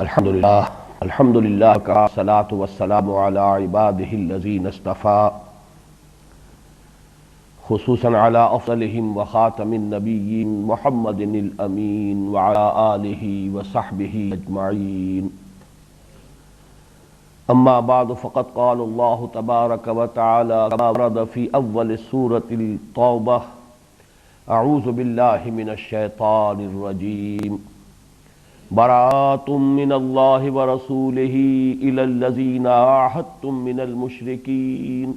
الحمد للہ کا صلاۃ والسلام علی عبادہ الذین اصطفیٰ خصوصاً علی افضلہم وخاتم النبیین محمد الامین وعلی آلہ وصحبہ اجمعین اما بعد فقد قال اللہ تبارک وتعالی كما ورد فی اول سورۃ التوبہ اعوذ باللہ من الشیطان الرجیم براءۃ من اللہ ورسولہ الی الذین عاہدتم من المشرکین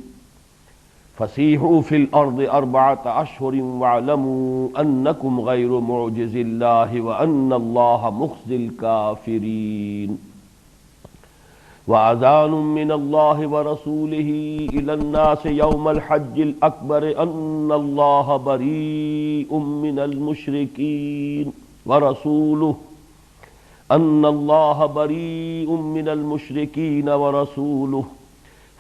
فسیحوا فی الارض اربعۃ اشہر واعلموا انکم غیر معجز اللہ وان اللہ مخزی الکافرین وَأَذَانٌ مِّنَ اللَّهِ وَرَسُولِهِ إِلَى النَّاسِ يَوْمَ الْحَجِّ الْأَكْبَرِ أَنَّ اللَّهَ بَرِيءٌ مِّنَ الْمُشْرِكِينَ وَرَسُولُهُ أَنَّ اللَّهَ بَرِيءٌ مِّنَ الْمُشْرِكِينَ وَرَسُولُهُ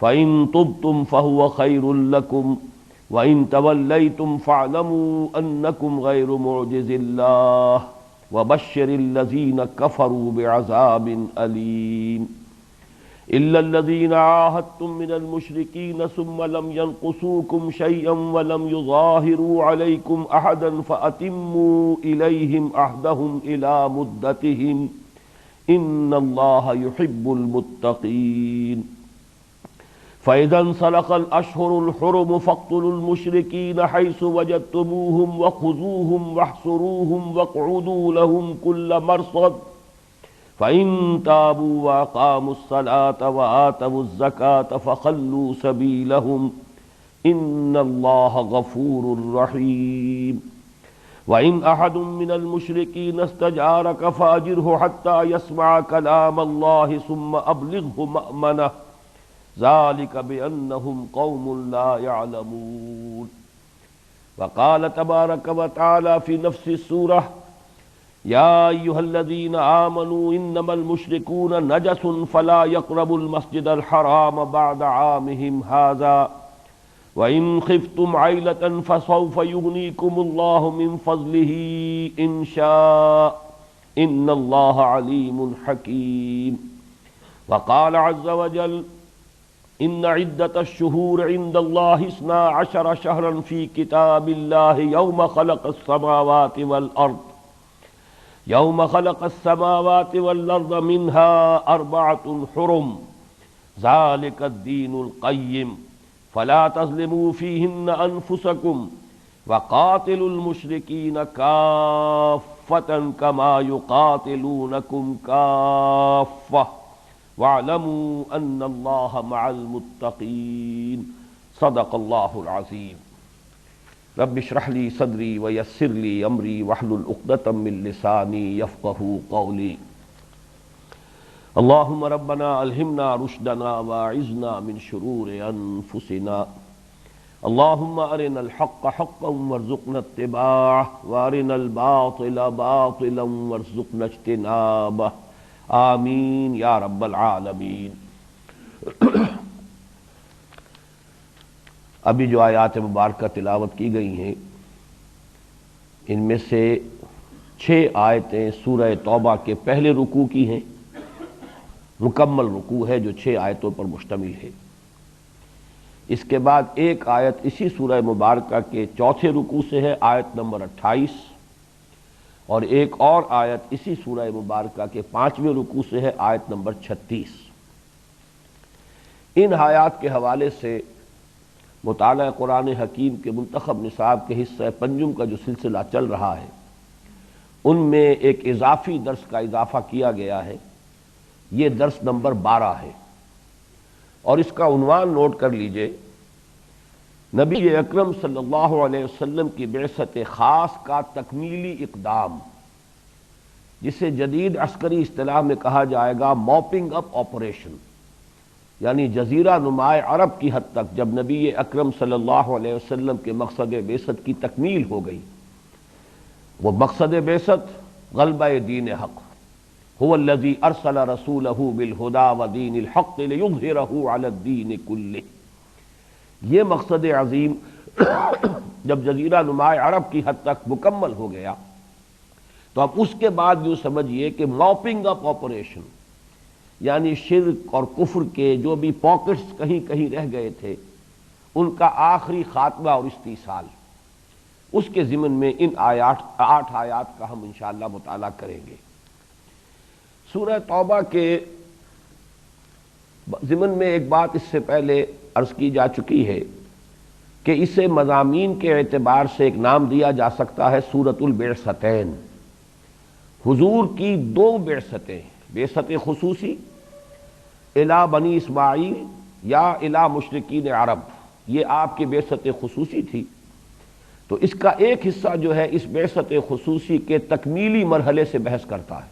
فَإِن تُبْتُمْ فَهُوَ خَيْرٌ لَّكُمْ وَإِن تَوَلَّيْتُمْ فَاعْلَمُوا أَنَّكُمْ غَيْرُ مُعْجِزِ اللَّهِ وَبَشِّرِ الَّذِينَ كَفَرُوا بِعَذَابٍ أَلِيمٍ إِلَّا الَّذِينَ عَاهَدتُّم مِّنَ الْمُشْرِكِينَ ثُمَّ لَمْ يَنقُصُوكُمْ شَيْئًا وَلَمْ يُظَاهِرُوا عَلَيْكُمْ أَحَدًا فَأَتِمُّوا إِلَيْهِمْ عَهْدَهُمْ إِلَى مُدَّتِهِمْ إِنَّ اللَّهَ يُحِبُّ الْمُتَّقِينَ فَإِذَا انسَلَخَ الْأَشْهُرُ الْحُرُمُ فَاقْتُلُوا الْمُشْرِكِينَ حَيْثُ وَجَدتُّمُوهُمْ وَخُذُوهُمْ وَاحْصُرُوهُمْ وَاقْعُدُوا لَهُمْ كُلَّ مَرْصَدٍ فَإِن تَابُوا وَأَقَامُوا الصَّلَاةَ وَآتَوُا الزَّكَاةَ فَخَلُّوا سَبِيلَهُمْ إِنَّ اللَّهَ غَفُورٌ رَّحِيمٌ وَإِنْ أَحَدٌ مِّنَ الْمُشْرِكِينَ اسْتَجَارَكَ فَأَجِرْهُ حَتَّى يَسْمَعَ كَلَامَ اللَّهِ ثُمَّ أَبْلِغْهُ مَأْمَنَهُ ذَلِكَ بِأَنَّهُمْ قَوْمٌ لَّا يَعْلَمُونَ وَقَالَ تَبَارَكَ وَتَعَالَى فِي نَفْسِ السُّورَةِ یا ایھا الذین آمنوا انما المشرکون نجس فلا یقربوا المسجد الحرام بعد عامهم هذا وإن خفتم عیلة فسوف یغنیکم اللہ من فضلہ ان شاء ان اللہ علیم حکیم وقال عز وجل ان عدة الشہور عند اللہ 12 شہرا فی کتاب اللہ یوم خلق السماوات والارض یوم خلق السماوات والارض منها 4 حرم ذلك الدین القیم فلا تظلموا فیہن انفسکم وقاتلوا المشرکین کافۃ کما یقاتلونکم کافۃ واعلموا ان اللہ مع المتقین صدق اللہ العظیم رب اشرح لی صدری ویسر لی امری واحلل عقدۃ من لسانی یفقہوا قولی اللہم ربنا الہمنا رشدنا واعذنا من شرور انفسنا اللہم ارنا الحق حقا وارزقنا اتباعہ وارنا الباطل باطلا وارزقنا اجتنابہ آمین یا رب العالمین۔ ابھی جو آیات مبارکہ تلاوت کی گئی ہیں ان میں سے 6 آیتیں سورہ توبہ کے پہلے رکوع کی ہیں، مکمل رکوع ہے جو 6 آیتوں پر مشتمل ہے۔ اس کے بعد ایک آیت اسی سورہ مبارکہ کے چوتھے رکوع سے ہے، آیت نمبر 28، اور ایک اور آیت اسی سورہ مبارکہ کے 5ویں رکوع سے ہے، آیت نمبر 36۔ ان آیات کے حوالے سے مطالعہ قرآن حکیم کے منتخب نصاب کے حصہ پنجم کا جو سلسلہ چل رہا ہے ان میں ایک اضافی درس کا اضافہ کیا گیا ہے، یہ درس نمبر 12 ہے، اور اس کا عنوان نوٹ کر لیجئے، نبی اکرم صلی اللہ علیہ وسلم کی بعثت خاص کا تکمیلی اقدام، جسے جدید عسکری اصطلاح میں کہا جائے گا موپنگ اپ آپریشن، یعنی جزیرہ نمائے عرب کی حد تک جب نبی اکرم صلی اللہ علیہ وسلم کے مقصد بعثت کی تکمیل ہو گئی۔ وہ مقصد بعثت غلبہ دین حق، هو الذی ارسل رسولہ بالہدی ودین الحق لیظہرہ علی الدین کلہ، یہ مقصد عظیم جب جزیرہ نمائے عرب کی حد تک مکمل ہو گیا تو اب اس کے بعد یوں سمجھیے کہ موپنگ اپ آپریشن، یعنی شرک اور کفر کے جو بھی پاکٹس کہیں کہیں رہ گئے تھے ان کا آخری خاتمہ اور استیصال، اس کے ضمن میں ان 8 آیات کا ہم انشاءاللہ مطالعہ کریں گے۔ سورہ توبہ کے ضمن میں ایک بات اس سے پہلے عرض کی جا چکی ہے کہ اسے مضامین کے اعتبار سے ایک نام دیا جا سکتا ہے سورۃ البعثتین، حضور کی 2 بعثتیں، بعثت خصوصی الی بنی اسماعیل یا الی مشرکین عرب، یہ آپ کی بعثت خصوصی تھی، تو اس کا ایک حصہ جو ہے اس بعثت خصوصی کے تکمیلی مرحلے سے بحث کرتا ہے،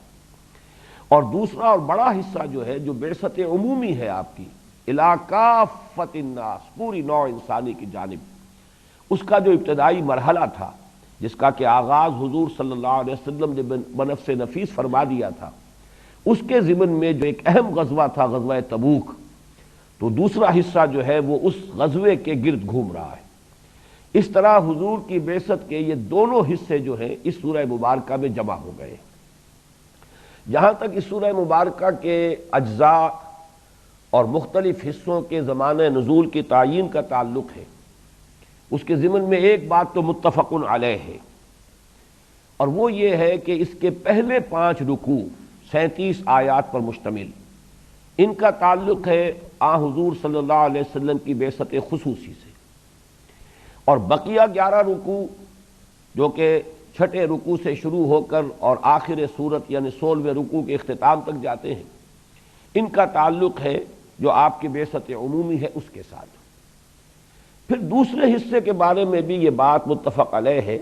اور دوسرا اور بڑا حصہ جو ہے جو بعثت عمومی ہے آپ کی الی کافۃ الناس، پوری نوع انسانی کی جانب، اس کا جو ابتدائی مرحلہ تھا جس کا کہ آغاز حضور صلی اللہ علیہ وسلم نے بنفس نفیس فرما دیا تھا، اس کے ضمن میں جو ایک اہم غزوہ تھا غزوہ تبوک، تو دوسرا حصہ جو ہے وہ اس غزوے کے گرد گھوم رہا ہے۔ اس طرح حضور کی بعثت کے یہ دونوں حصے جو ہیں اس سورہ مبارکہ میں جمع ہو گئے۔ جہاں تک اس سورہ مبارکہ کے اجزاء اور مختلف حصوں کے زمانہ نزول کی تعیین کا تعلق ہے، اس کے ضمن میں ایک بات تو متفق علیہ ہے، اور وہ یہ ہے کہ اس کے پہلے 5 رکوع 37 آیات پر مشتمل، ان کا تعلق ہے آن حضور صلی اللہ علیہ وسلم کی بعثت خصوصی سے، اور بقیہ 11 رکوع جو کہ 6 رکوع سے شروع ہو کر اور آخر سورت یعنی 16ویں رکوع کے اختتام تک جاتے ہیں، ان کا تعلق ہے جو آپ کی بعثت عمومی ہے اس کے ساتھ۔ پھر دوسرے حصے کے بارے میں بھی یہ بات متفق علیہ ہے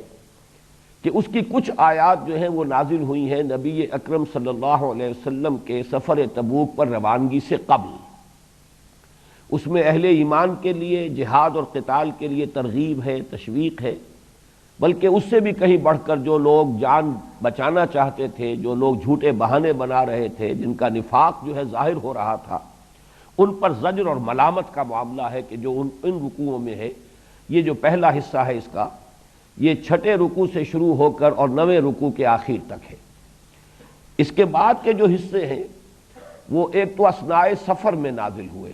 کہ اس کی کچھ آیات جو ہیں وہ نازل ہوئی ہیں نبی اکرم صلی اللہ علیہ وسلم کے سفر تبوک پر روانگی سے قبل، اس میں اہل ایمان کے لیے جہاد اور قتال کے لیے ترغیب ہے، تشویق ہے، بلکہ اس سے بھی کہیں بڑھ کر جو لوگ جان بچانا چاہتے تھے، جو لوگ جھوٹے بہانے بنا رہے تھے، جن کا نفاق جو ہے ظاہر ہو رہا تھا، ان پر زجر اور ملامت کا معاملہ ہے کہ جو ان رکوعوں میں ہے۔ یہ جو پہلا حصہ ہے اس کا، یہ 6 رکوع سے شروع ہو کر اور 9ویں رکوع کے آخر تک ہے۔ اس کے بعد کے جو حصے ہیں وہ ایک تو اثناء سفر میں نازل ہوئے،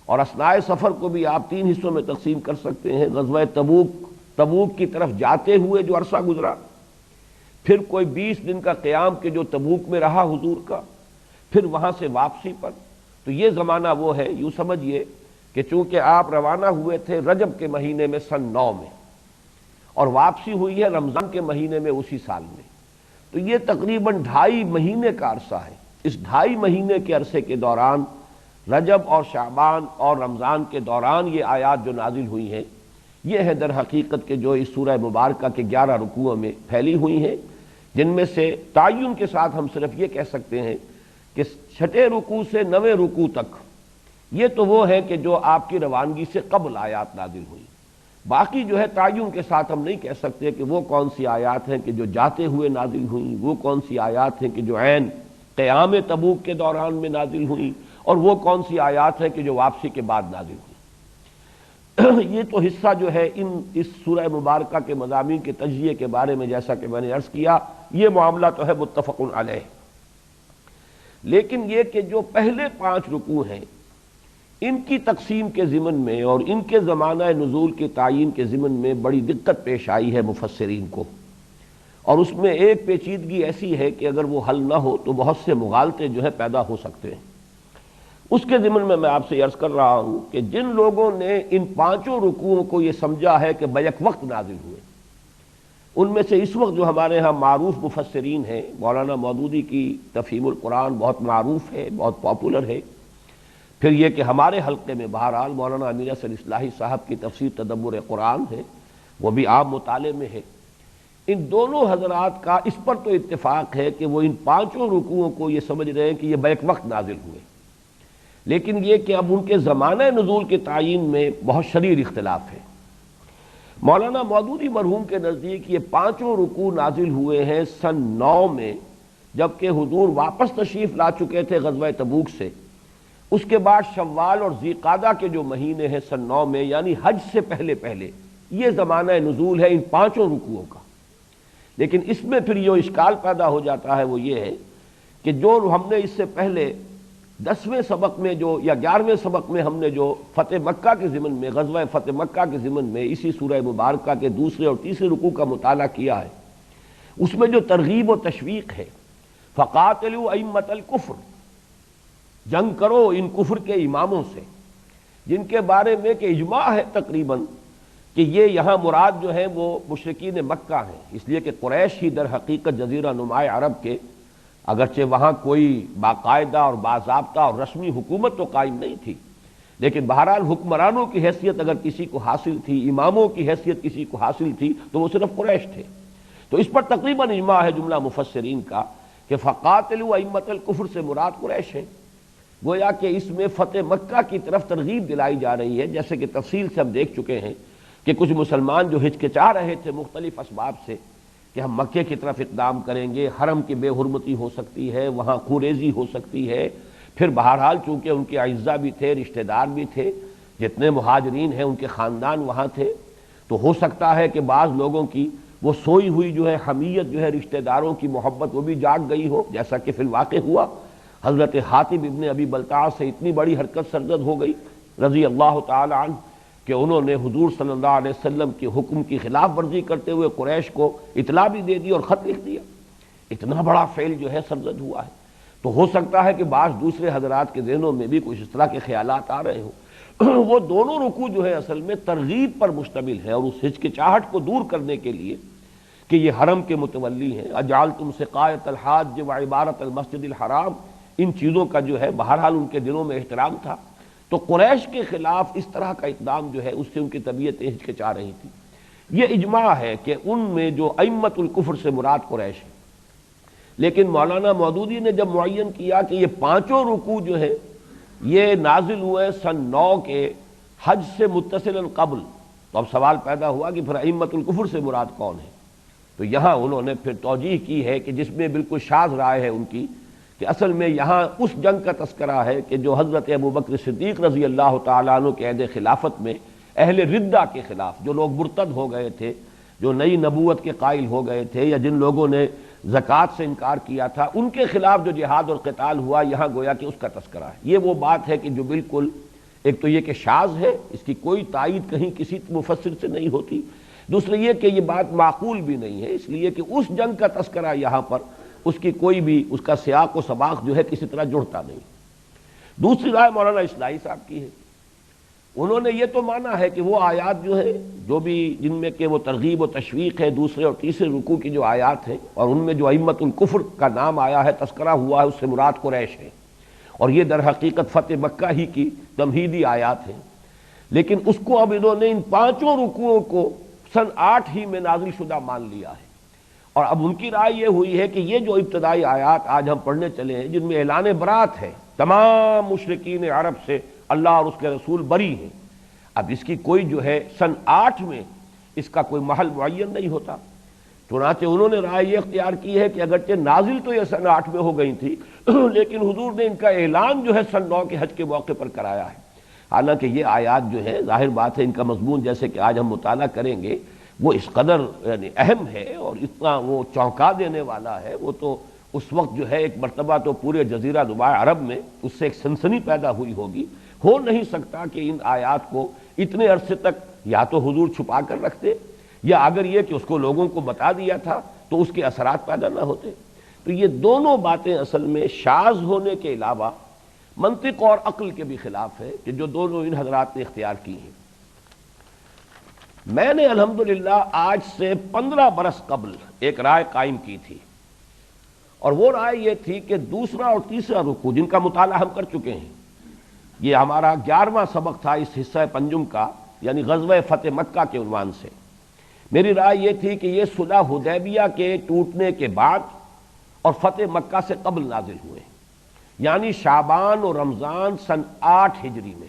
اور اثناء سفر کو بھی آپ 3 حصوں میں تقسیم کر سکتے ہیں۔ غزوہ تبوک کی طرف جاتے ہوئے جو عرصہ گزرا، پھر کوئی 20 دن کا قیام کے جو تبوک میں رہا حضور کا، پھر وہاں سے واپسی پر، تو یہ زمانہ وہ ہے، یوں سمجھیے کہ چونکہ آپ روانہ ہوئے تھے رجب کے مہینے میں سن 9 میں، اور واپسی ہوئی ہے رمضان کے مہینے میں اسی سال میں، تو یہ تقریباً 2.5 مہینے کا عرصہ ہے۔ اس 2.5 مہینے کے عرصے کے دوران رجب اور شعبان اور رمضان کے دوران یہ آیات جو نازل ہوئی ہیں، یہ ہے در حقیقت کہ جو اس سورہ مبارکہ کے 11 رکوعوں میں پھیلی ہوئی ہیں، جن میں سے تعین کے ساتھ ہم صرف یہ کہہ سکتے ہیں کہ 6 رکوع سے 9ویں رکوع تک یہ تو وہ ہے کہ جو آپ کی روانگی سے قبل آیات نازل ہوئی، باقی جو ہے تعین کے ساتھ ہم نہیں کہہ سکتے کہ وہ کون سی آیات ہیں کہ جو جاتے ہوئے نازل ہوئیں، وہ کون سی آیات ہیں کہ جو عین قیام تبوک کے دوران میں نازل ہوئیں، اور وہ کون سی آیات ہیں کہ جو واپسی کے بعد نازل ہوئی۔ یہ تو حصہ جو ہے اس سورہ مبارکہ کے مضامین کے تجزیے کے بارے میں، جیسا کہ میں نے عرض کیا، یہ معاملہ تو ہے متفق علیہ۔ لیکن یہ کہ جو پہلے 5 رکوع ہیں ان کی تقسیم کے ضمن میں اور ان کے زمانہ نزول کے تعین کے ضمن میں بڑی دقت پیش آئی ہے مفسرین کو، اور اس میں ایک پیچیدگی ایسی ہے کہ اگر وہ حل نہ ہو تو بہت سے مغالطے جو ہے پیدا ہو سکتے ہیں۔ اس کے ضمن میں آپ سے عرض کر رہا ہوں کہ جن لوگوں نے ان 5 رکوعوں کو یہ سمجھا ہے کہ بیک وقت نازل ہوئے، ان میں سے اس وقت جو ہمارے ہاں معروف مفسرین ہیں، مولانا مودودی کی تفہیم القرآن بہت معروف ہے، بہت پاپولر ہے، پھر یہ کہ ہمارے حلقے میں بہرحال مولانا امیر حسن اصلاحی صاحب کی تفسیر تدبر قرآن ہے، وہ بھی عام مطالعے میں ہے۔ ان دونوں حضرات کا اس پر تو اتفاق ہے کہ وہ ان 5 رکوعوں کو یہ سمجھ رہے ہیں کہ یہ بیک وقت نازل ہوئے، لیکن یہ کہ اب ان کے زمانہ نزول کے تعین میں بہت شدید اختلاف ہے۔ مولانا مودودی مرحوم کے نزدیک یہ 5 رکوع نازل ہوئے ہیں سن 9 میں، جبکہ حضور واپس تشریف لا چکے تھے غزوہ تبوک سے۔ اس کے بعد شوال اور ذی قعدہ کے جو مہینے ہیں سن 9 میں، یعنی حج سے پہلے یہ زمانہ نزول ہے ان 5 رکوعوں کا۔ لیکن اس میں پھر جو اشکال پیدا ہو جاتا ہے وہ یہ ہے کہ جو ہم نے اس سے پہلے 10ویں سبق میں جو یا 11ویں سبق میں ہم نے جو فتح مکہ کے ضمن میں غزوہ فتح مکہ کے ضمن میں اسی سورہ مبارکہ کے دوسرے اور تیسرے رکوع کا مطالعہ کیا ہے، اس میں جو ترغیب و تشویق ہے، فقاتلوا ائمۃ الکفر، جنگ کرو ان کفر کے اماموں سے، جن کے بارے میں کہ اجماع ہے تقریباً کہ یہ یہاں مراد جو ہے وہ مشرکین مکہ ہیں، اس لیے کہ قریش ہی در حقیقت جزیرہ نما عرب کے، اگرچہ وہاں کوئی باقاعدہ اور باضابطہ اور رسمی حکومت تو قائم نہیں تھی، لیکن بہرحال حکمرانوں کی حیثیت اگر کسی کو حاصل تھی، اماموں کی حیثیت کسی کو حاصل تھی تو وہ صرف قریش تھے۔ تو اس پر تقریباً اجماع ہے جملہ مفسرین کا کہ فقاتلوا ائمۃ الکفر سے مراد قریش ہے، گویا کہ اس میں فتح مکہ کی طرف ترغیب دلائی جا رہی ہے، جیسے کہ تفصیل سے ہم دیکھ چکے ہیں کہ کچھ مسلمان جو ہچکچا رہے تھے مختلف اسباب سے کہ ہم مکے کی طرف اقدام کریں گے، حرم کی بے حرمتی ہو سکتی ہے، وہاں خوریزی ہو سکتی ہے، پھر بہرحال چونکہ ان کے اعزاء بھی تھے، رشتہ دار بھی تھے، جتنے مہاجرین ہیں ان کے خاندان وہاں تھے، تو ہو سکتا ہے کہ بعض لوگوں کی وہ سوئی ہوئی جو ہے حمیت جو ہے رشتہ داروں کی محبت وہ بھی جاگ گئی ہو، جیسا کہ فی الواقع ہوا۔ حضرت حاتب ابن ابی بلتع سے اتنی بڑی حرکت سرزد ہو گئی رضی اللہ تعالی عنہ کہ انہوں نے حضور صلی اللہ علیہ وسلم کے حکم کی خلاف ورزی کرتے ہوئے قریش کو اطلاع بھی دے دی اور خط لکھ دیا۔ اتنا بڑا فعل جو ہے سرزد ہوا ہے، تو ہو سکتا ہے کہ بعض دوسرے حضرات کے ذہنوں میں بھی کچھ اس طرح کے خیالات آ رہے ہوں۔ وہ دونوں رکوع جو ہے اصل میں ترغیب پر مشتمل ہے، اور اس ہچکچاہٹ کو دور کرنے کے لیے کہ یہ حرم کے متولی ہیں، اجعلتم سقایۃ الحاج وعمارۃ المسجد الحرام، ان چیزوں کا جو ہے بہرحال ان کے دلوں میں احترام تھا، تو قریش کے خلاف اس طرح کا اقدام جو ہے اس سے ان کی طبیعتیں ہچکچا رہی تھی۔ یہ اجماع ہے کہ ان میں جو ائمۃ الکفر سے مراد قریش ہے، لیکن مولانا مودودی نے جب معین کیا کہ یہ پانچوں رکوع جو ہے یہ نازل ہوئے سن 9 کے حج سے متصل قبل، تو اب سوال پیدا ہوا کہ پھر ائمۃ الکفر سے مراد کون ہے؟ تو یہاں انہوں نے پھر توجیہ کی ہے کہ جس میں بالکل شاذ رائے ہے ان کی، کہ اصل میں یہاں اس جنگ کا تذکرہ ہے کہ جو حضرت ابوبکر صدیق رضی اللہ تعالیٰ عنہ کے عہد خلافت میں اہل ردہ کے خلاف، جو لوگ مرتد ہو گئے تھے، جو نئی نبوت کے قائل ہو گئے تھے، یا جن لوگوں نے زکوٰۃ سے انکار کیا تھا، ان کے خلاف جو جہاد اور قتال ہوا، یہاں گویا کہ اس کا تذکرہ ہے۔ یہ وہ بات ہے کہ جو بالکل، ایک تو یہ کہ شاذ ہے، اس کی کوئی تائید کہیں کسی مفسر سے نہیں ہوتی، دوسرا یہ کہ یہ بات معقول بھی نہیں ہے، اس لیے کہ اس جنگ کا تذکرہ یہاں پر اس کی کوئی بھی اس کا سیاق و سباق جو ہے کسی طرح جڑتا نہیں۔ دوسری رائے مولانا اصلاحی صاحب کی ہے، انہوں نے یہ تو مانا ہے کہ وہ آیات جو ہے جو بھی جن میں کہ وہ ترغیب و تشویق ہے، دوسرے اور تیسرے رکوع کی جو آیات ہیں، اور ان میں جو ائمۃ الکفر کا نام آیا ہے، تذکرہ ہوا ہے، اس سے مراد قریش ہے، اور یہ در حقیقت فتح مکہ ہی کی تمہیدی آیات ہیں، لیکن اس کو اب انہوں نے ان پانچوں رکوعوں کو سن 8 ہی میں نازل شدہ مان لیا ہے، اور اب ان کی رائے یہ ہوئی ہے کہ یہ جو ابتدائی آیات آج ہم پڑھنے چلے ہیں، جن میں اعلان برات ہے تمام مشرکین عرب سے، اللہ اور اس کے رسول بری ہیں، اب اس کی کوئی جو ہے سن 8 میں اس کا کوئی محل معین نہیں ہوتا، چنانچہ انہوں نے رائے یہ اختیار کی ہے کہ اگرچہ نازل تو یہ سن 8 میں ہو گئی تھی، لیکن حضور نے ان کا اعلان جو ہے سن 9 کے حج کے موقع پر کرایا ہے۔ حالانکہ یہ آیات جو ہے ظاہر بات ہے ان کا مضمون جیسے کہ آج ہم مطالعہ کریں گے وہ اس قدر یعنی اہم ہے اور اتنا وہ چونکا دینے والا ہے، وہ تو اس وقت جو ہے ایک مرتبہ تو پورے جزیرہ نما عرب میں اس سے ایک سنسنی پیدا ہوئی ہوگی۔ ہو نہیں سکتا کہ ان آیات کو اتنے عرصے تک یا تو حضور چھپا کر رکھتے، یا اگر یہ کہ اس کو لوگوں کو بتا دیا تھا تو اس کے اثرات پیدا نہ ہوتے۔ تو یہ دونوں باتیں اصل میں شاذ ہونے کے علاوہ منطق اور عقل کے بھی خلاف ہے کہ جو دونوں ان حضرات نے اختیار کی ہیں۔ میں نے الحمدللہ آج سے 15 برس قبل ایک رائے قائم کی تھی، اور وہ رائے یہ تھی کہ دوسرا اور تیسرا رکوع جن کا مطالعہ ہم کر چکے ہیں، یہ ہمارا 11واں سبق تھا اس حصہ پنجم کا، یعنی غزوہ فتح مکہ کے عنوان سے، میری رائے یہ تھی کہ یہ صلح حدیبیہ کے ٹوٹنے کے بعد اور فتح مکہ سے قبل نازل ہوئے، یعنی شعبان اور رمضان سن 8 ہجری میں،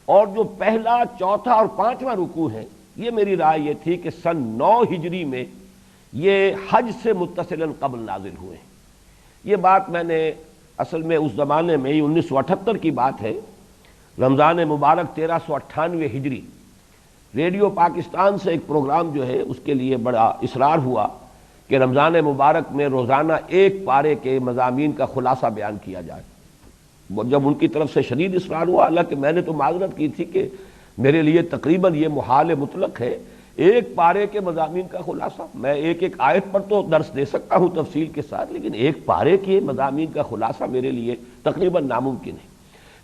اور جو پہلا، چوتھا اور 5واں رکوع ہے، یہ میری رائے یہ تھی کہ سن 9 ہجری میں یہ حج سے متصلاً قبل نازل ہوئے۔ یہ بات میں نے اصل میں اس زمانے میں 1978 کی بات ہے، رمضان مبارک 1398 ہجری، ریڈیو پاکستان سے ایک پروگرام جو ہے اس کے لیے بڑا اصرار ہوا کہ رمضان مبارک میں روزانہ ایک پارے کے مضامین کا خلاصہ بیان کیا جائے۔ جب ان کی طرف سے شدید اصرار ہوا، حالانکہ میں نے تو معذرت کی تھی کہ میرے لیے تقریباً یہ محال مطلق ہے، ایک پارے کے مضامین کا خلاصہ، میں ایک ایک آیت پر تو درس دے سکتا ہوں تفصیل کے ساتھ، لیکن ایک پارے کے مضامین کا خلاصہ میرے لیے تقریباً ناممکن ہے۔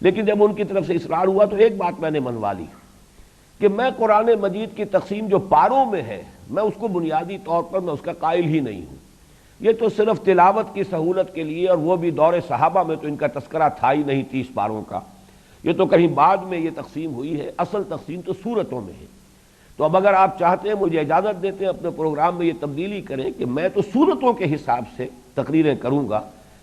لیکن جب ان کی طرف سے اصرار ہوا تو ایک بات میں نے منوا لی کہ میں قرآن مجید کی تقسیم جو پاروں میں ہے، میں اس کو بنیادی طور پر میں اس کا قائل ہی نہیں ہوں۔ یہ تو صرف تلاوت کی سہولت کے لیے، اور وہ بھی دور صحابہ میں تو ان کا تذکرہ تھا ہی نہیں 30 پاروں کا، یہ تو کہیں بعد میں یہ تقسیم ہوئی ہے، اصل تقسیم تو سورتوں میں ہے۔ تو اب اگر آپ چاہتے ہیں، مجھے اجازت دیتے ہیں اپنے پروگرام میں یہ تبدیلی کریں کہ میں تو سورتوں کے حساب سے تقریریں کروں گا،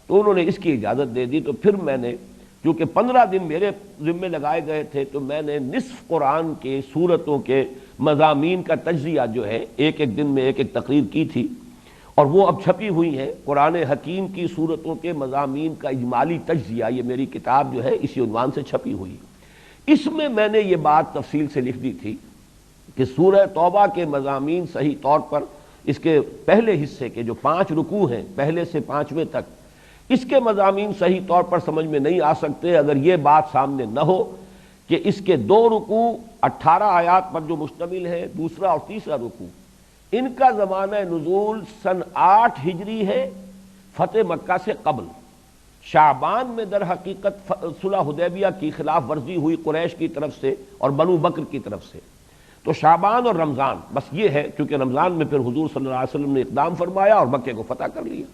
تو انہوں نے اس کی اجازت دے دی۔ تو پھر میں نے، چونکہ 15 دن میرے ذمے لگائے گئے تھے، تو میں نے نصف قرآن کے سورتوں کے مضامین کا تجزیہ جو ہے ایک ایک دن میں ایک ایک تقریر کی تھی، اور وہ اب چھپی ہوئی ہے، قرآن حکیم کی سورتوں کے مضامین کا اجمالی تجزیہ، یہ میری کتاب جو ہے اسی عنوان سے چھپی ہوئی۔ اس میں نے یہ بات تفصیل سے لکھ دی تھی کہ سورہ توبہ کے مضامین صحیح طور پر اس کے پہلے حصے کے جو 5 رکوع ہیں، پہلے سے 5ویں تک، اس کے مضامین صحیح طور پر سمجھ میں نہیں آ سکتے اگر یہ بات سامنے نہ ہو کہ اس کے 2 رکوع 18 آیات پر جو مشتمل ہے، دوسرا اور تیسرا رکوع، ان کا زمانہ نزول سن 8 ہجری ہے، فتح مکہ سے قبل۔ شعبان میں در حقیقت صلح حدیبیہ کی خلاف ورزی ہوئی قریش کی طرف سے اور بنو بکر کی طرف سے، تو شعبان اور رمضان بس یہ ہے، کیونکہ رمضان میں پھر حضور صلی اللہ علیہ وسلم نے اقدام فرمایا اور مکے کو فتح کر لیا،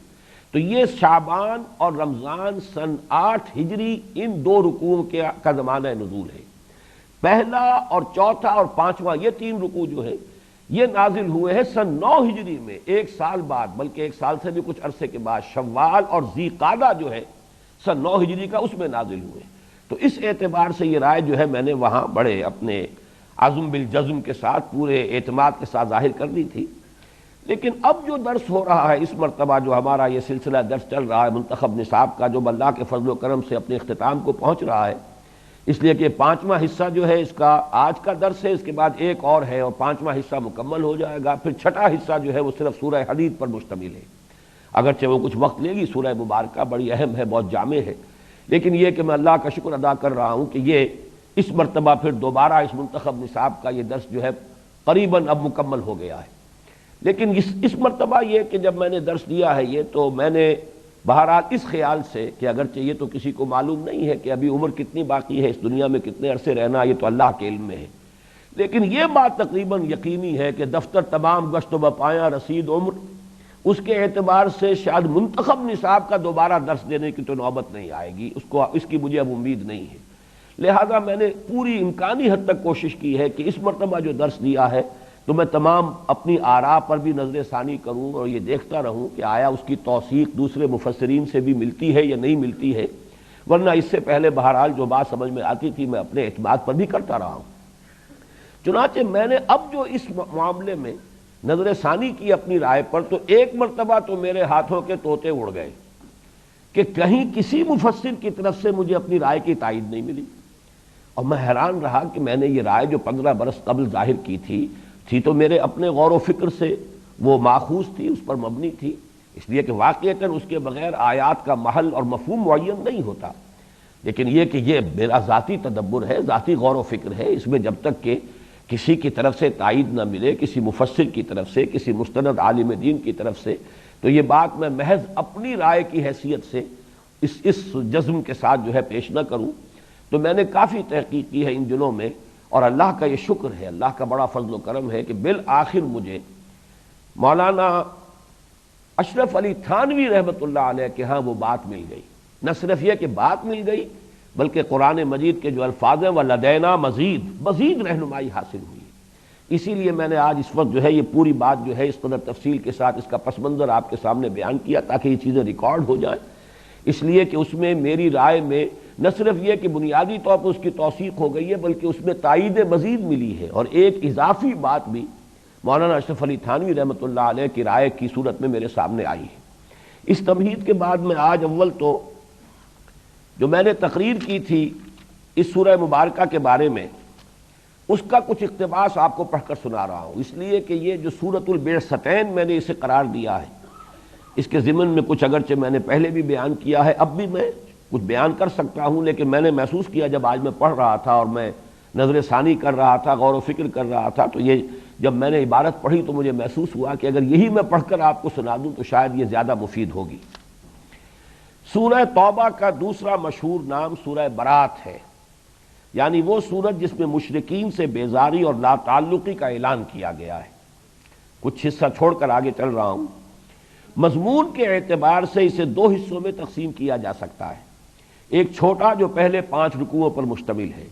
تو یہ شعبان اور رمضان سن 8 ہجری ان 2 رکوعوں کا زمانہ نزول ہے۔ پہلا اور چوتھا اور 5واں یہ 3 رکوع جو ہے یہ نازل ہوئے ہیں سن 9 ہجری میں، 1 سال بعد، بلکہ 1 سال سے بھی کچھ عرصے کے بعد، شوال اور ذی قعدہ جو ہے سن 9 ہجری کا، اس میں نازل ہوئے۔ تو اس اعتبار سے یہ رائے جو ہے میں نے وہاں بڑے اپنے عزم بالجزم کے ساتھ، پورے اعتماد کے ساتھ ظاہر کر دی تھی۔ لیکن اب جو درس ہو رہا ہے اس مرتبہ، جو ہمارا یہ سلسلہ درس چل رہا ہے منتخب نصاب کا، جو اللہ کے فضل و کرم سے اپنے اختتام کو پہنچ رہا ہے، اس لیے کہ 5واں حصہ جو ہے اس کا آج کا درس ہے، اس کے بعد ایک اور ہے اور 5واں حصہ مکمل ہو جائے گا، پھر 6واں حصہ جو ہے وہ صرف سورہ حدید پر مشتمل ہے، اگرچہ وہ کچھ وقت لے گی، سورہ مبارکہ بڑی اہم ہے، بہت جامع ہے، لیکن یہ کہ میں اللہ کا شکر ادا کر رہا ہوں کہ یہ اس مرتبہ پھر دوبارہ اس منتخب نصاب کا یہ درس جو ہے قریباً اب مکمل ہو گیا ہے۔ لیکن اس مرتبہ یہ کہ جب میں نے درس دیا ہے یہ، تو میں نے بہرحال اس خیال سے کہ اگرچہ یہ تو کسی کو معلوم نہیں ہے کہ ابھی عمر کتنی باقی ہے، اس دنیا میں کتنے عرصے رہنا، یہ تو اللہ کے علم میں ہے، لیکن یہ بات تقریباً یقینی ہے کہ دفتر تمام گشت و بپایاں رسید عمر، اس کے اعتبار سے شاید منتخب نصاب کا دوبارہ درس دینے کی تو نوبت نہیں آئے گی، اس کی مجھے اب امید نہیں ہے۔ لہذا میں نے پوری امکانی حد تک کوشش کی ہے کہ اس مرتبہ جو درس دیا ہے تو میں تمام اپنی آراء پر بھی نظر ثانی کروں اور یہ دیکھتا رہوں کہ آیا اس کی توثیق دوسرے مفسرین سے بھی ملتی ہے یا نہیں ملتی ہے، ورنہ اس سے پہلے بہرحال جو بات سمجھ میں آتی تھی میں اپنے اعتماد پر بھی کرتا رہا ہوں۔ چنانچہ میں نے اب جو اس معاملے میں نظر ثانی کی اپنی رائے پر، تو ایک مرتبہ تو میرے ہاتھوں کے طوطے اڑ گئے کہ کہیں کسی مفسر کی طرف سے مجھے اپنی رائے کی تائید نہیں ملی، اور میں حیران رہا کہ میں نے یہ رائے جو 15 برس قبل ظاہر کی تھی تو میرے اپنے غور و فکر سے وہ ماخوذ تھی، اس پر مبنی تھی، اس لیے کہ واقعتاً اس کے بغیر آیات کا محل اور مفہوم معین نہیں ہوتا، لیکن یہ کہ یہ میرا ذاتی تدبر ہے، ذاتی غور و فکر ہے، اس میں جب تک کہ کسی کی طرف سے تائید نہ ملے، کسی مفسر کی طرف سے، کسی مستند عالم دین کی طرف سے، تو یہ بات میں محض اپنی رائے کی حیثیت سے اس جزم کے ساتھ جو ہے پیش نہ کروں۔ تو میں نے کافی تحقیق کی ہے ان دنوں میں، اور اللہ کا یہ شکر ہے، اللہ کا بڑا فضل و کرم ہے کہ بالآخر مجھے مولانا اشرف علی تھانوی رحمۃ اللہ علیہ کے ہاں وہ بات مل گئی، نہ صرف یہ کہ بات مل گئی بلکہ قرآن مجید کے جو الفاظ ہیں وَلَدَيْنَا مزید رہنمائی حاصل ہوئی۔ اسی لیے میں نے آج اس وقت جو ہے یہ پوری بات جو ہے اس قدر تفصیل کے ساتھ اس کا پس منظر آپ کے سامنے بیان کیا تاکہ یہ چیزیں ریکارڈ ہو جائیں، اس لیے کہ اس میں میری رائے میں نہ صرف یہ کہ بنیادی طور پر اس کی توثیق ہو گئی ہے بلکہ اس میں تائید مزید ملی ہے، اور ایک اضافی بات بھی مولانا اشرف علی تھانوی رحمۃ اللہ علیہ کی رائے کی صورت میں میرے سامنے آئی ہے۔ اس تمہید کے بعد میں آج اول تو جو میں نے تقریر کی تھی اس سورہ مبارکہ کے بارے میں، اس کا کچھ اقتباس آپ کو پڑھ کر سنا رہا ہوں، اس لیے کہ یہ جو سورۃ البعثتین میں نے اسے قرار دیا ہے، اس کے ضمن میں کچھ اگرچہ میں نے پہلے بھی بیان کیا ہے، اب بھی میں کچھ بیان کر سکتا ہوں، لیکن میں نے محسوس کیا جب آج میں پڑھ رہا تھا اور میں نظر ثانی کر رہا تھا، غور و فکر کر رہا تھا، تو یہ جب میں نے عبارت پڑھی تو مجھے محسوس ہوا کہ اگر یہی میں پڑھ کر آپ کو سنا دوں تو شاید یہ زیادہ مفید ہوگی۔ سورہ توبہ کا دوسرا مشہور نام سورہ برات ہے، یعنی وہ سورت جس میں مشرکین سے بیزاری اور لا تعلقی کا اعلان کیا گیا ہے۔ کچھ حصہ چھوڑ کر آگے چل رہا ہوں۔ مضمون کے اعتبار سے اسے دو حصوں میں تقسیم کیا جا سکتا ہے، ایک چھوٹا جو پہلے 5 رکوعوں پر مشتمل ہے،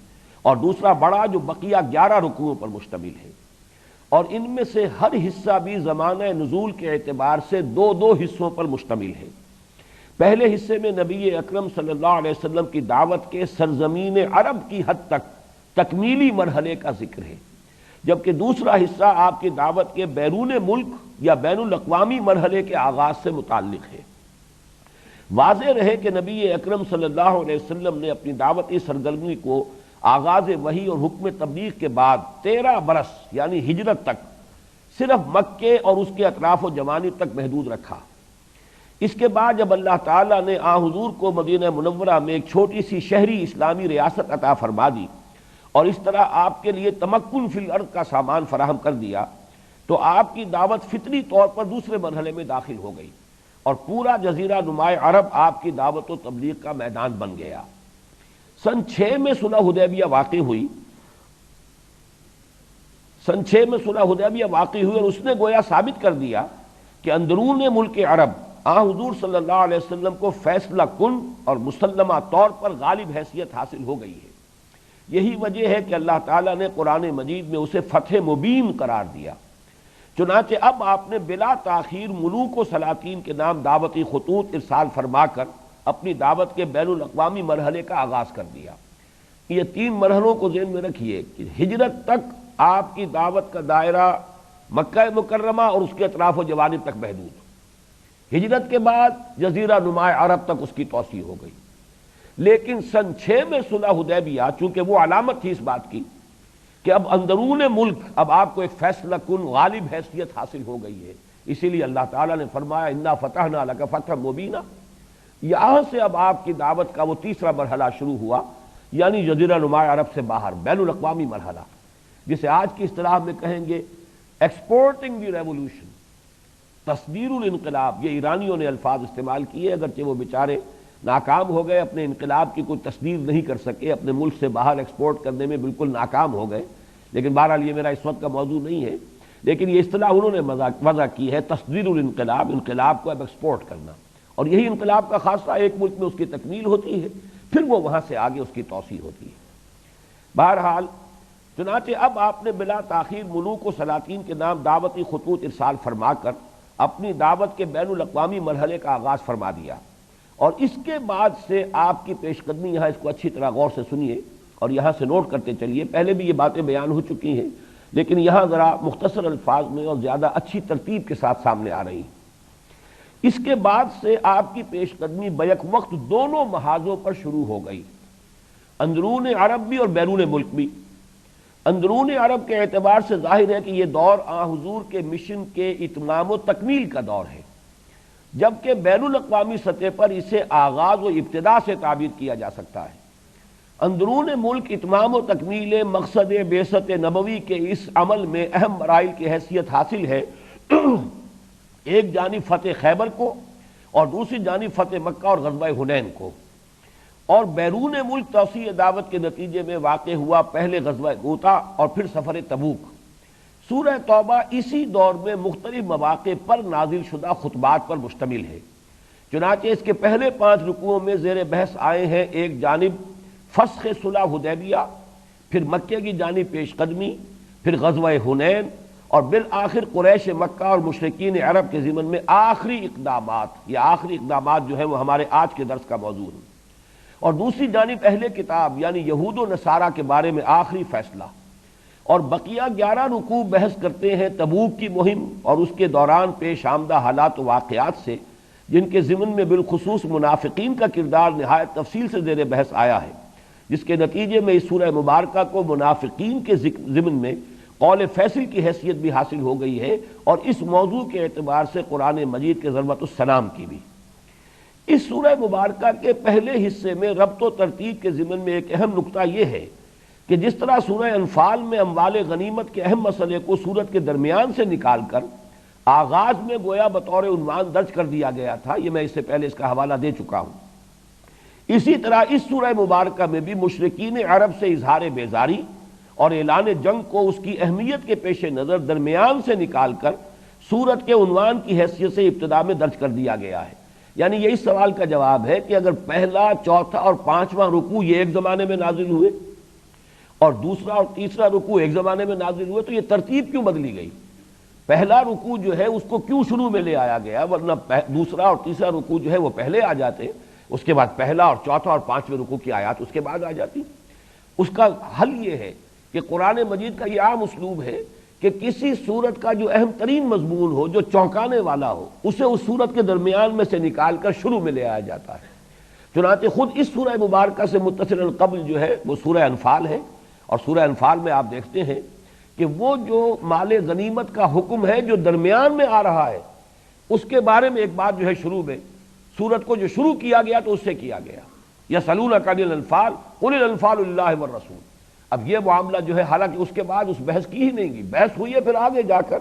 اور دوسرا بڑا جو بقیہ 11 رکوعوں پر مشتمل ہے، اور ان میں سے ہر حصہ بھی زمانہ نزول کے اعتبار سے دو حصوں پر مشتمل ہے۔ پہلے حصے میں نبی اکرم صلی اللہ علیہ وسلم کی دعوت کے سرزمین عرب کی حد تک تکمیلی مرحلے کا ذکر ہے، جبکہ دوسرا حصہ آپ کی دعوت کے بیرون ملک یا بین الاقوامی مرحلے کے آغاز سے متعلق ہے۔ واضح رہے کہ نبی اکرم صلی اللہ علیہ وسلم نے اپنی دعوتی سرگرمی کو آغاز وحی اور حکم تبلیغ کے بعد 13 برس یعنی ہجرت تک صرف مکے اور اس کے اطراف و جوانب تک محدود رکھا۔ اس کے بعد جب اللہ تعالیٰ نے حضور کو مدینہ منورہ میں ایک چھوٹی سی شہری اسلامی ریاست عطا فرما دی اور اس طرح آپ کے لیے تمکن فی الارض کا سامان فراہم کر دیا، تو آپ کی دعوت فطری طور پر دوسرے مرحلے میں داخل ہو گئی اور پورا جزیرہ نماء عرب آپ کی دعوت و تبلیغ کا میدان بن گیا۔ سن 6 میں صلح حدیبیہ واقع ہوئی، اور اس نے گویا ثابت کر دیا کہ اندرون ملک عرب حضور صلی اللہ علیہ وسلم کو فیصلہ کن اور مسلمہ طور پر غالب حیثیت حاصل ہو گئی ہے۔ یہی وجہ ہے کہ اللہ تعالیٰ نے قرآن مجید میں اسے فتح مبین قرار دیا۔ چنانچہ اب آپ نے بلا تاخیر ملوک و سلاطین کے نام دعوتی خطوط ارسال فرما کر اپنی دعوت کے بین الاقوامی مرحلے کا آغاز کر دیا۔ یہ 3 مرحلوں کو ذہن میں رکھیے کہ ہجرت تک آپ کی دعوت کا دائرہ مکہ مکرمہ اور اس کے اطراف و جوانب تک محدود، ہجرت کے بعد جزیرہ نماء عرب تک اس کی توسیع ہو گئی۔ لیکن سن 6 میں صلح حدیبیہ چونکہ وہ علامت تھی اس بات کی کہ اب اندرون ملک اب آپ کو ایک فیصلہ کن غالب حیثیت حاصل ہو گئی ہے، اسی لیے اللہ تعالیٰ نے فرمایا انا فتحنا لک فتحا مبینا۔ یہاں سے اب آپ کی دعوت کا وہ تیسرا مرحلہ شروع ہوا، یعنی جزیرہ نماء عرب سے باہر بین الاقوامی مرحلہ، جسے آج کی اصطلاح میں کہیں گے ایکسپورٹنگ دی ریولوشن، تصدیر الانقلاب۔ یہ ایرانیوں نے الفاظ استعمال کیے، اگرچہ وہ بیچارے ناکام ہو گئے، اپنے انقلاب کی کوئی تصدیر نہیں کر سکے، اپنے ملک سے باہر ایکسپورٹ کرنے میں بالکل ناکام ہو گئے، لیکن بہرحال یہ میرا اس وقت کا موضوع نہیں ہے، لیکن یہ اصطلاح انہوں نے وضع کی ہے، تصدیر الانقلاب، انقلاب کو اب ایکسپورٹ کرنا، اور یہی انقلاب کا خاصہ ایک ملک میں اس کی تکمیل ہوتی ہے، پھر وہ وہاں سے آگے اس کی توسیع ہوتی ہے۔ بہرحال چنانچہ اب آپ نے بلا تاخیر ملوک و سلاطین کے نام دعوتی خطوط ارسال فرما کر اپنی دعوت کے بین الاقوامی مرحلے کا آغاز فرما دیا، اور اس کے بعد سے آپ کی پیش قدمی، یہاں اس کو اچھی طرح غور سے سنیے اور یہاں سے نوٹ کرتے چلیے، پہلے بھی یہ باتیں بیان ہو چکی ہیں لیکن یہاں ذرا مختصر الفاظ میں اور زیادہ اچھی ترتیب کے ساتھ سامنے آ رہی۔ اس کے بعد سے آپ کی پیش قدمی بیک وقت دونوں محاذوں پر شروع ہو گئی، اندرون عرب بھی اور بیرون ملک بھی۔ اندرون عرب کے اعتبار سے ظاہر ہے کہ یہ دور حضور کے مشن کے اتمام و تکمیل کا دور ہے، جبکہ بین الاقوامی سطح پر اسے آغاز و ابتدا سے تعبیر کیا جا سکتا ہے۔ اندرون ملک اتمام و تکمیل مقصد بعثت نبوی کے اس عمل میں اہم مراحل کی حیثیت حاصل ہے، ایک جانب فتح خیبر کو اور دوسری جانب فتح مکہ اور غزوہ حنین کو، اور بیرون ملک توسیع دعوت کے نتیجے میں واقع ہوا پہلے غزوہ موتا اور پھر سفر تبوک۔ سورہ توبہ اسی دور میں مختلف مواقع پر نازل شدہ خطبات پر مشتمل ہے، چنانچہ اس کے پہلے 5 رکوعوں میں زیر بحث آئے ہیں ایک جانب فسخ صلح حدیبیہ، پھر مکے کی جانب پیش قدمی، پھر غزوہ حنین، اور بالآخر قریش مکہ اور مشرکین عرب کے ضمن میں آخری اقدامات۔ یہ آخری اقدامات جو ہیں وہ ہمارے آج کے درس کا موضوع ہے، اور دوسری جانب اہل کتاب یعنی یہود و نصارہ کے بارے میں آخری فیصلہ، اور بقیہ 11 رکوع بحث کرتے ہیں تبوک کی مہم اور اس کے دوران پیش آمدہ حالات و واقعات سے، جن کے ضمن میں بالخصوص منافقین کا کردار نہایت تفصیل سے زیر بحث آیا ہے، جس کے نتیجے میں اس سورہ مبارکہ کو منافقین کے ضمن میں قول فیصل کی حیثیت بھی حاصل ہو گئی ہے، اور اس موضوع کے اعتبار سے قرآن مجید کے ضربۃ السلام کی بھی۔ اس سورہ مبارکہ کے پہلے حصے میں ربط و ترتیب کے ضمن میں ایک اہم نقطہ یہ ہے کہ جس طرح سورہ انفال میں اموال غنیمت کے اہم مسئلے کو سورت کے درمیان سے نکال کر آغاز میں گویا بطور عنوان درج کر دیا گیا تھا، یہ میں اس سے پہلے اس کا حوالہ دے چکا ہوں، اسی طرح اس سورہ مبارکہ میں بھی مشرکین عرب سے اظہار بیزاری اور اعلان جنگ کو اس کی اہمیت کے پیش نظر درمیان سے نکال کر سورت کے عنوان کی حیثیت سے ابتدا میں درج کر دیا گیا ہے۔ یعنی یہ اس سوال کا جواب ہے کہ اگر پہلا، چوتھا اور پانچواں رکوع یہ ایک زمانے میں نازل ہوئے اور دوسرا اور تیسرا رکوع ایک زمانے میں نازل ہوئے تو یہ ترتیب کیوں بدلی گئی؟ پہلا رکوع جو ہے اس کو کیوں شروع میں لے آیا گیا، ورنہ دوسرا اور تیسرا رکوع جو ہے وہ پہلے آ جاتے، اس کے بعد پہلا اور چوتھا اور پانچویں رکوع کی آیات اس کے بعد آ جاتی۔ اس کا حل یہ ہے کہ قرآن مجید کا یہ عام اسلوب ہے کہ کسی سورت کا جو اہم ترین مضمون ہو، جو چونکانے والا ہو، اسے اس سورت کے درمیان میں سے نکال کر شروع میں لے آیا جاتا ہے۔ چنانچہ خود اس سورہ مبارکہ سے متصل قبل جو ہے وہ سورہ انفال ہے، اور سورہ انفال میں آپ دیکھتے ہیں کہ وہ جو مال غنیمت کا حکم ہے جو درمیان میں آ رہا ہے، اس کے بارے میں ایک بات جو ہے شروع میں سورت کو جو شروع کیا گیا تو اس سے کیا گیا، یسألونک عن الانفال قل الانفال للہ والرسول۔ اب یہ معاملہ جو ہے حالانکہ اس کے بعد اس بحث کی ہی نہیں گی، بحث ہوئی ہے پھر آگے جا کر،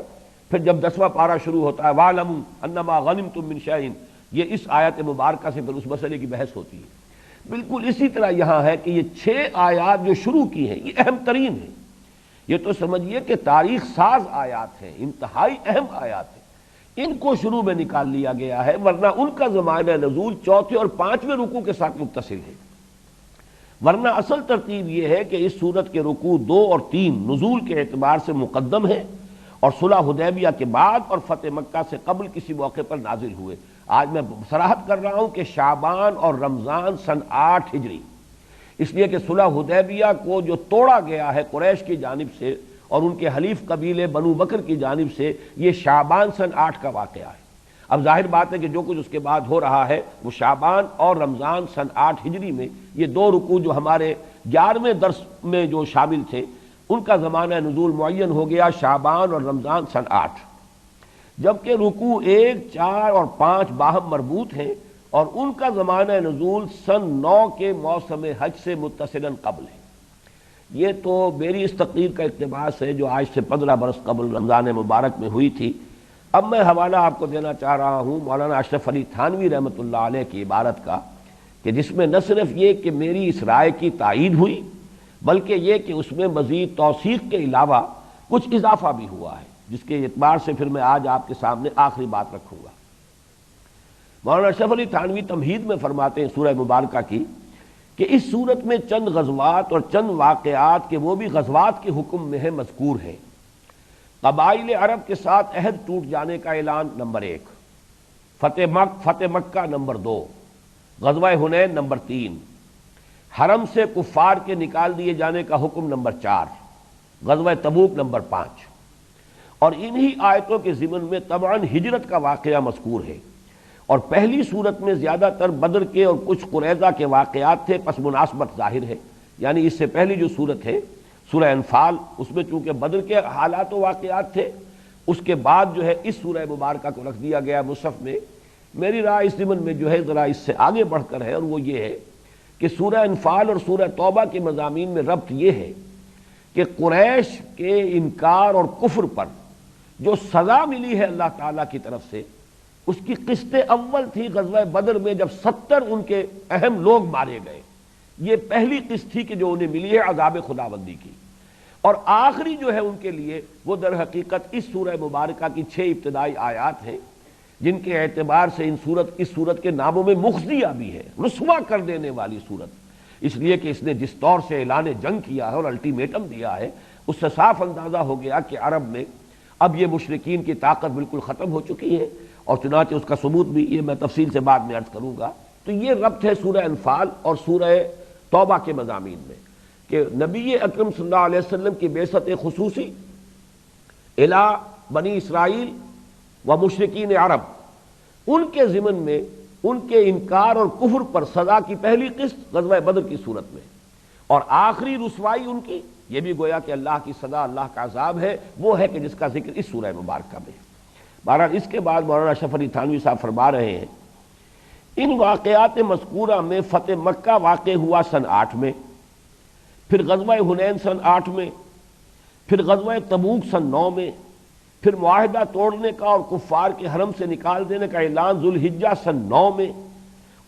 پھر جب 10واں پارہ شروع ہوتا ہے وَاعْلَمُوا أَنَّمَا غَنِمْتُم مِّن شَيْءٍ، یہ اس آیت مبارکہ سے پھر اس مسئلے کی بحث ہوتی ہے۔ بالکل اسی طرح یہاں ہے کہ یہ 6 آیات جو شروع کی ہیں یہ اہم ترین ہیں، یہ تو سمجھیے کہ تاریخ ساز آیات ہیں، انتہائی اہم آیات ہیں، ان کو شروع میں نکال لیا گیا ہے، ورنہ ان کا زمانہ نزول چوتھے اور پانچویں رکوع کے ساتھ متصل ہے۔ ورنہ اصل ترتیب یہ ہے کہ اس سورت کے رکوع 2 اور 3 نزول کے اعتبار سے مقدم ہے، اور صلح حدیبیہ کے بعد اور فتح مکہ سے قبل کسی موقع پر نازل ہوئے۔ آج میں صراحت کر رہا ہوں کہ شعبان اور رمضان سن 8 ہجری، اس لیے کہ صلح حدیبیہ کو جو توڑا گیا ہے قریش کی جانب سے اور ان کے حلیف قبیلے بنو بکر کی جانب سے، یہ شعبان سن 8 کا واقعہ ہے۔ اب ظاہر بات ہے کہ جو کچھ اس کے بعد ہو رہا ہے وہ شعبان اور رمضان سن 8 ہجری میں یہ 2 رکوع جو ہمارے 11ویں درس میں جو شامل تھے ان کا زمانہ نزول معین ہو گیا شعبان اور رمضان سن 8، جبکہ رکوع 1، 4 اور 5 باہم مربوط ہیں اور ان کا زمانہ نزول سن 9 کے موسم حج سے متصلاً قبل ہے۔ یہ تو میری اس تقریر کا اقتباس ہے جو آج سے 15 برس قبل رمضان مبارک میں ہوئی تھی۔ اب میں حوالہ آپ کو دینا چاہ رہا ہوں مولانا اشرف علی تھانوی رحمۃ اللہ علیہ کی عبارت کا، کہ جس میں نہ صرف یہ کہ میری اس رائے کی تائید ہوئی بلکہ یہ کہ اس میں مزید توثیق کے علاوہ کچھ اضافہ بھی ہوا ہے، جس کے اعتبار سے پھر میں آج آپ کے سامنے آخری بات رکھوں گا۔ مولانا اشرف علی تھانوی تمہید میں فرماتے ہیں سورہ مبارکہ کی کہ اس صورت میں چند غزوات اور چند واقعات کے وہ بھی غزوات کے حکم میں ہے مذکور ہیں۔ قبائل عرب کے ساتھ عہد ٹوٹ جانے کا اعلان نمبر 1، فتح مکہ نمبر 2، غزوہ حنین نمبر 3، حرم سے کفار کے نکال دیے جانے کا حکم نمبر 4، غزوہ تبوک نمبر 5، اور انہی آیتوں کے ضمن میں طبعاً ہجرت کا واقعہ مذکور ہے، اور پہلی صورت میں زیادہ تر بدر کے اور کچھ قریظہ کے واقعات تھے، پس مناسبت ظاہر ہے۔ یعنی اس سے پہلی جو صورت ہے سورہ انفال، اس میں چونکہ بدر کے حالات و واقعات تھے، اس کے بعد جو ہے اس سورہ مبارکہ کو رکھ دیا گیا مصحف میں۔ میری رائے اس ضمن میں جو ہے ذرا اس سے آگے بڑھ کر ہے، اور وہ یہ ہے کہ سورہ انفال اور سورہ توبہ کے مضامین میں ربط یہ ہے کہ قریش کے انکار اور کفر پر جو سزا ملی ہے اللہ تعالیٰ کی طرف سے، اس کی قسط اول تھی غزوہ بدر میں جب 70 ان کے اہم لوگ مارے گئے۔ یہ پہلی قسط تھی کہ جو انہیں ملی ہے عذاب خداوندی کی، اور آخری جو ہے ان کے لیے وہ در حقیقت اس سورہ مبارکہ کی 6 ابتدائی آیات ہیں، جن کے اعتبار سے اس صورت کے ناموں میں مخزیہ بھی ہے، رسوا کر دینے والی صورت، اس لیے کہ اس نے جس طور سے اعلان جنگ کیا ہے اور الٹیمیٹم دیا ہے، اس سے صاف اندازہ ہو گیا کہ عرب میں اب یہ مشرکین کی طاقت بالکل ختم ہو چکی ہے، اور چنانچہ اس کا ثبوت بھی یہ میں تفصیل سے بعد میں عرض کروں گا۔ تو یہ ربط ہے سورہ انفال اور سورہ توبہ کے مضامین میں کہ نبی اکرم صلی اللہ علیہ وسلم کی بعثت خصوصی الی بنی اسرائیل و مشرکین عرب، ان کے ضمن میں ان کے انکار اور کفر پر سزا کی پہلی قسط غزوہ بدر کی صورت میں، اور آخری رسوائی ان کی یہ بھی گویا کہ اللہ کی سزا، اللہ کا عذاب ہے، وہ ہے کہ جس کا ذکر اس سورہ مبارکہ میں ہے۔ بہرحال اس کے بعد مولانا اشرف علی تھانوی صاحب فرما رہے ہیں ان واقعات مذکورہ میں فتح مکہ واقع ہوا سن 8 میں، پھر غزوہ حنین سن 8 میں، پھر غزوہ تبوک سن 9 میں، پھر معاہدہ توڑنے کا اور کفار کے حرم سے نکال دینے کا اعلان ذوالحجہ سن 9 میں،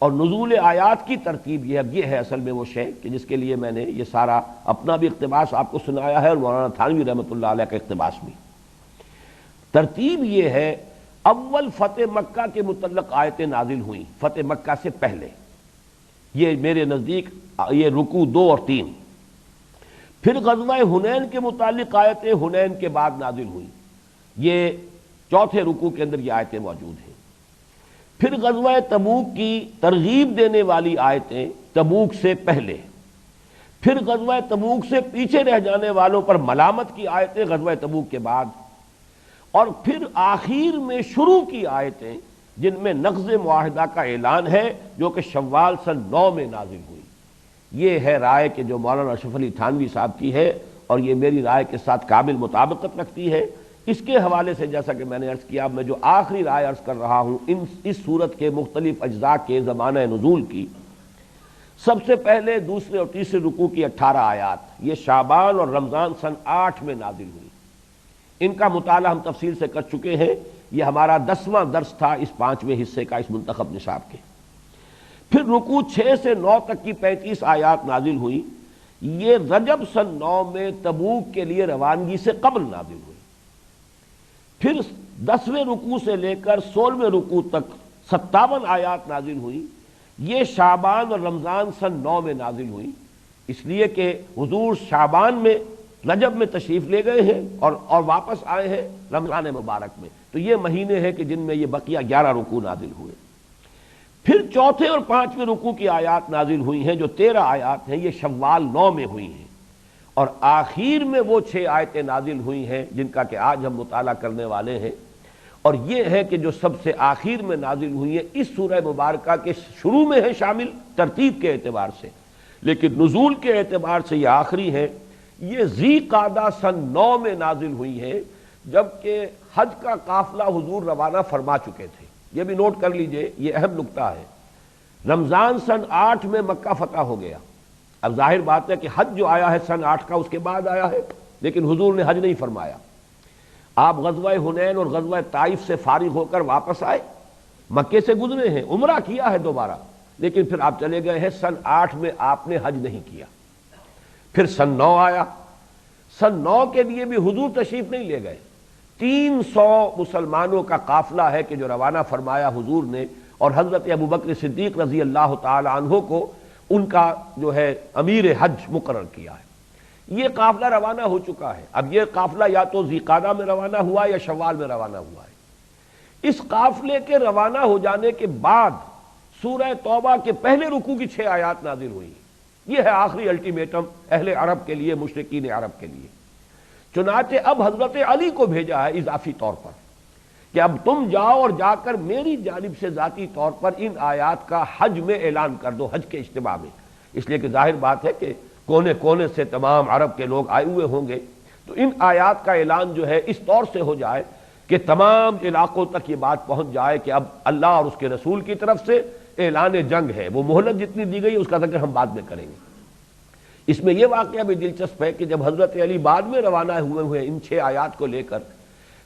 اور نزول آیات کی ترتیب یہ ہے اصل میں وہ شے کہ جس کے لیے میں نے یہ سارا اپنا بھی اقتباس آپ کو سنایا ہے اور مولانا تھانوی رحمۃ اللہ علیہ کا اقتباس بھی۔ ترتیب یہ ہے، اول فتح مکہ کے متعلق آیتیں نازل ہوئیں فتح مکہ سے پہلے، یہ میرے نزدیک یہ رکوع 2 اور 3۔ پھر غزوہ حنین کے متعلق آیتیں حنین کے بعد نازل ہوئیں، یہ چوتھے رکوع کے اندر یہ آیتیں موجود ہیں۔ پھر غزوہ تبوک کی ترغیب دینے والی آیتیں تبوک سے پہلے، پھر غزوہ تبوک سے پیچھے رہ جانے والوں پر ملامت کی آیتیں غزوہ تبوک کے بعد، اور پھر آخر میں شروع کی آیتیں جن میں نقض معاہدہ کا اعلان ہے جو کہ شوال سن 9 میں نازل ہوئی۔ یہ ہے رائے کہ جو مولانا اشرف علی تھانوی صاحب کی ہے، اور یہ میری رائے کے ساتھ کامل مطابقت رکھتی ہے۔ اس کے حوالے سے جیسا کہ میں نے عرض کیا، میں جو آخری رائے عرض کر رہا ہوں اس صورت کے مختلف اجزاء کے زمانہ نزول کی، سب سے پہلے دوسرے اور تیسرے رکوع کی 18 آیات یہ شعبان اور رمضان سن 8 میں نازل ہوئی۔ ان کا مطالعہ ہم تفصیل سے کر چکے ہیں، یہ ہمارا 10واں درس تھا اس 5ویں حصے کا اس منتخب نصاب کے۔ پھر رکوع 6 سے 9 تک کی 35 آیات نازل ہوئی، یہ رجب سن 9 میں تبوک کے لیے روانگی سے قبل نازل ہوئی۔ پھر 10ویں رکوع سے لے کر 16ویں رکوع تک 57 آیات نازل ہوئی، یہ شعبان اور رمضان سن 9 میں نازل ہوئی، اس لیے کہ حضور شعبان میں رجب میں تشریف لے گئے ہیں اور واپس آئے ہیں رمضان مبارک میں، تو یہ مہینے ہیں کہ جن میں یہ بقیہ 11 رکوع نازل ہوئے۔ پھر چوتھے اور 5ویں رکوع کی آیات نازل ہوئی ہیں جو 13 آیات ہیں، یہ شوال 9 میں ہوئی ہیں، اور آخر میں وہ 6 آیتیں نازل ہوئی ہیں جن کا کہ آج ہم مطالعہ کرنے والے ہیں، اور یہ ہے کہ جو سب سے آخر میں نازل ہوئی ہیں اس سورہ مبارکہ کے شروع میں ہے شامل ترتیب کے اعتبار سے، لیکن نزول کے اعتبار سے یہ آخری ہے۔ یہ ذی قعدہ سن 9 میں نازل ہوئی ہے، جبکہ حج کا قافلہ حضور روانہ فرما چکے تھے۔ یہ بھی نوٹ کر لیجئے، یہ اہم نکتہ ہے۔ رمضان سن 8 میں مکہ فتح ہو گیا، اب ظاہر بات ہے کہ حج جو آیا ہے سن 8 کا اس کے بعد آیا ہے، لیکن حضور نے حج نہیں فرمایا۔ آپ غزوہ حنین اور غزوہ طائف سے فارغ ہو کر واپس آئے، مکے سے گزرے ہیں، عمرہ کیا ہے دوبارہ، لیکن پھر آپ چلے گئے ہیں سن 8 میں آپ نے حج نہیں کیا۔ پھر سن 9 آیا، سن 9 کے لیے بھی حضور تشریف نہیں لے گئے، 300 مسلمانوں کا قافلہ ہے کہ جو روانہ فرمایا حضور نے، اور حضرت ابوبکر صدیق رضی اللہ تعالی عنہ کو ان کا جو ہے امیر حج مقرر کیا ہے۔ یہ قافلہ روانہ ہو چکا ہے، اب یہ قافلہ یا تو ذی قعدہ میں روانہ ہوا یا شوال میں روانہ ہوا ہے۔ اس قافلے کے روانہ ہو جانے کے بعد سورہ توبہ کے پہلے رکوع کی 6 آیات نازل ہوئی، یہ ہے آخری الٹیمیٹم اہل عرب کے لیے، مشرکین عرب کے لیے۔ چنانچہ اب حضرت علی کو بھیجا ہے اضافی طور پر کہ اب تم جاؤ اور جا کر میری جانب سے ذاتی طور پر ان آیات کا حج میں اعلان کر دو، حج کے اجتماع میں، اس لیے کہ ظاہر بات ہے کہ کونے کونے سے تمام عرب کے لوگ آئے ہوئے ہوں گے، تو ان آیات کا اعلان جو ہے اس طور سے ہو جائے کہ تمام علاقوں تک یہ بات پہنچ جائے کہ اب اللہ اور اس کے رسول کی طرف سے اعلان جنگ ہے۔ وہ مہلت جتنی دی گئی اس کا ذکر ہم بعد میں کریں گے۔ اس میں یہ واقعہ بھی دلچسپ ہے کہ جب حضرت علی بعد میں روانہ ہوئے ان 6 آیات کو لے کر،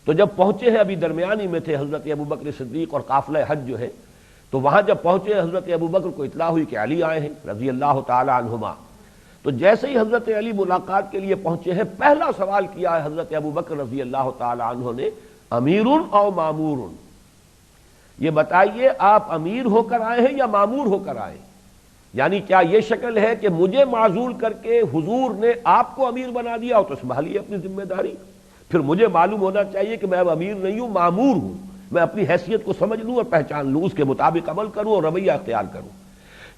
تو جب پہنچے ہیں، ابھی درمیانی میں تھے حضرت ابوبکر صدیق اور قافلہ حج جو ہے، تو وہاں جب پہنچے حضرت ابوبکر کو اطلاع ہوئی کہ علی آئے ہیں رضی اللہ تعالی عنہما، تو جیسے ہی حضرت علی ملاقات کے لیے پہنچے ہیں، پہلا سوال کیا ہے حضرت ابوبکر رضی اللہ تعالی عنہ نے، امیر او مامور، یہ بتائیے آپ امیر ہو کر آئے ہیں یا مامور ہو کر آئے؟ یعنی کیا یہ شکل ہے کہ مجھے معزول کر کے حضور نے آپ کو امیر بنا دیا، اور تو سنبھالیے اپنی ذمہ داری، پھر مجھے معلوم ہونا چاہیے کہ میں اب امیر نہیں ہوں، مامور ہوں، میں اپنی حیثیت کو سمجھ لوں اور پہچان لوں، اس کے مطابق عمل کروں اور رویہ اختیار کروں،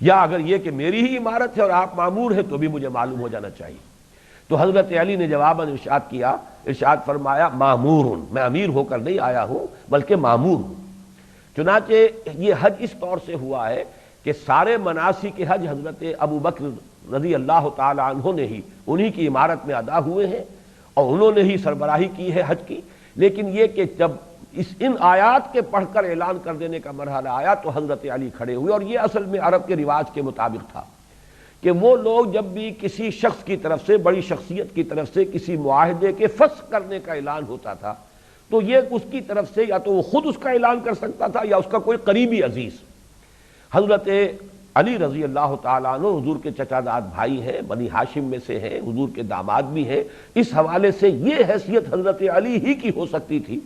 یا اگر یہ کہ میری ہی عمارت ہے اور آپ مامور ہیں تو بھی مجھے معلوم ہو جانا چاہیے۔ تو حضرت علی نے جواباً ارشاد کیا، ارشاد فرمایا مامور، میں امیر ہو کر نہیں آیا ہوں بلکہ مامور ہوں۔ چنانچہ یہ حج اس طور سے ہوا ہے کہ سارے مناسک حج حضرت ابوبکر رضی اللہ تعالی عنہ نے ہی انہی کی عمارت میں ادا ہوئے ہیں اور انہوں نے ہی سربراہی کی ہے حج کی، لیکن یہ کہ جب ان آیات کے پڑھ کر اعلان کر دینے کا مرحلہ آیا تو حضرت علی کھڑے ہوئے، اور یہ اصل میں عرب کے رواج کے مطابق تھا کہ وہ لوگ جب بھی کسی شخص کی طرف سے، بڑی شخصیت کی طرف سے کسی معاہدے کے فسخ کرنے کا اعلان ہوتا تھا تو یہ اس کی طرف سے یا تو وہ خود اس کا اعلان کر سکتا تھا یا اس کا کوئی قریبی عزیز۔ حضرت علی رضی اللہ تعالیٰ عنہ حضور کے چچا زاد بھائی ہیں، بنی ہاشم میں سے ہیں، حضور کے داماد بھی ہیں، اس حوالے سے یہ حیثیت حضرت علی ہی کی ہو سکتی تھی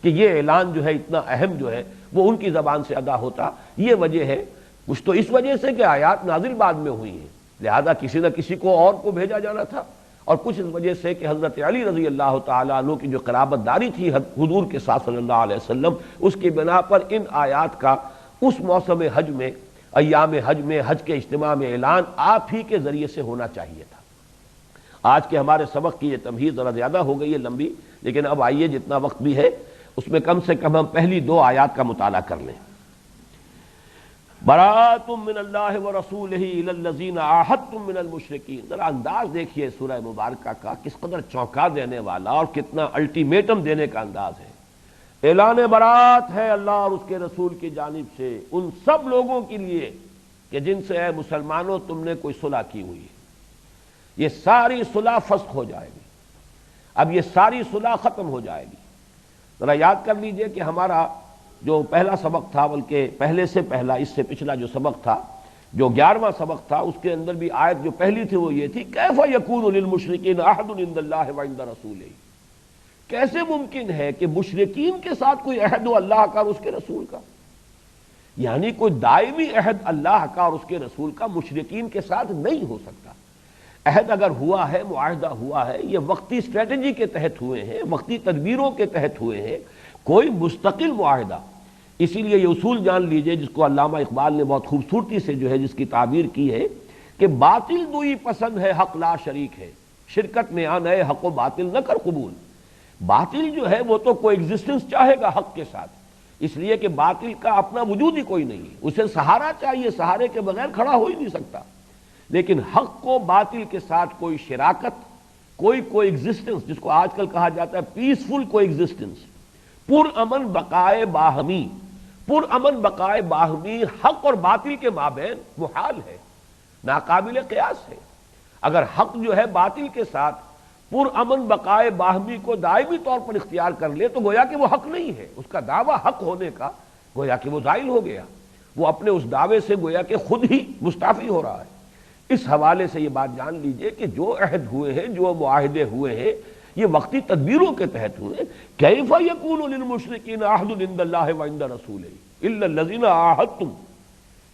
کہ یہ اعلان جو ہے اتنا اہم جو ہے وہ ان کی زبان سے ادا ہوتا۔ یہ وجہ ہے، کچھ تو اس وجہ سے کہ آیات نازل بعد میں ہوئی ہیں، لہذا کسی نہ کسی کو اور کو بھیجا جانا تھا، اور کچھ اس وجہ سے کہ حضرت علی رضی اللہ تعالیٰ عنہ کی جو قرابت داری تھی حضور کے ساتھ صلی اللہ علیہ وسلم، اس کی بنا پر ان آیات کا اس موسم حج میں، ایام حج میں، حج کے اجتماع میں اعلان آپ ہی کے ذریعے سے ہونا چاہیے تھا۔ آج کے ہمارے سبق کی یہ تمہید ذرا زیادہ ہو گئی ہے لمبی، لیکن اب آئیے جتنا وقت بھی ہے اس میں کم سے کم ہم پہلی 2 آیات کا مطالعہ کر لیں۔ براۃ من اللہ ورسولہ الی الذین عاہدتم من المشرکین، ذرا انداز دیکھیے سورہ مبارکہ کا، کس قدر چونکا دینے والا اور کتنا الٹیمیٹم دینے کا انداز ہے۔ اعلان برات ہے اللہ اور اس کے رسول کی جانب سے ان سب لوگوں کے لیے کہ جن سے اے مسلمانوں تم نے کوئی صلح کی ہوئی ہے، یہ ساری صلح فسخ ہو جائے گی، اب یہ ساری صلح ختم ہو جائے گی۔ ذرا یاد کر لیجئے کہ ہمارا جو پہلا سبق تھا، بلکہ پہلے سے پہلا، اس سے پچھلا جو سبق تھا، جو 11واں سبق تھا، اس کے اندر بھی آیت جو پہلی تھی وہ یہ تھی کیف یکون للمشرکین عہد عند اللہ وعند رسولہ، کیسے ممکن ہے کہ مشرکین کے ساتھ کوئی عہد ہو اللہ کا اور اس کے رسول کا، یعنی کوئی دائمی عہد اللہ کا اور اس کے رسول کا مشرکین کے ساتھ نہیں ہو سکتا۔ عہد اگر ہوا ہے، معاہدہ ہوا ہے، یہ وقتی اسٹریٹجی کے تحت ہوئے ہیں، وقتی تدبیروں کے تحت ہوئے ہیں، کوئی مستقل معاہدہ۔ اسی لیے یہ اصول جان لیجئے جس کو علامہ اقبال نے بہت خوبصورتی سے جو ہے جس کی تعبیر کی ہے کہ باطل دوئی پسند ہے حق لا شریک ہے، شرکت میں آ نئے حق و باطل نہ کر قبول۔ باطل جو ہے وہ تو کوئی ایگزسٹنس چاہے گا حق کے ساتھ، اس لیے کہ باطل کا اپنا وجود ہی کوئی نہیں ہے، اسے سہارا چاہیے، سہارے کے بغیر کھڑا ہو ہی نہیں سکتا۔ لیکن حق کو باطل کے ساتھ کوئی شراکت، کوئی ایگزسٹنس، جس کو آج کل کہا جاتا ہے پیسفل کو ایگزسٹنس، پرامن بقائے باہمی، پرامن بقائے باہمی حق اور باطل کے مابین محال ہے، ناقابل قیاس ہے۔ اگر حق جو ہے باطل کے ساتھ پرامن بقائے باہمی کو دائمی طور پر اختیار کر لے تو گویا کہ وہ حق نہیں ہے، اس کا دعویٰ حق ہونے کا گویا کہ وہ زائل ہو گیا، وہ اپنے اس دعوے سے گویا کہ خود ہی مستعفی ہو رہا ہے۔ اس حوالے سے یہ بات جان لیجئے کہ جو عہد ہوئے ہیں، جو معاہدے ہوئے ہیں، یہ وقتی تدبیروں کے تحت ہوئے۔ کیف یکون للمشرکین عہد عند اللہ وعند رسولہ الا الذین عاہدتم،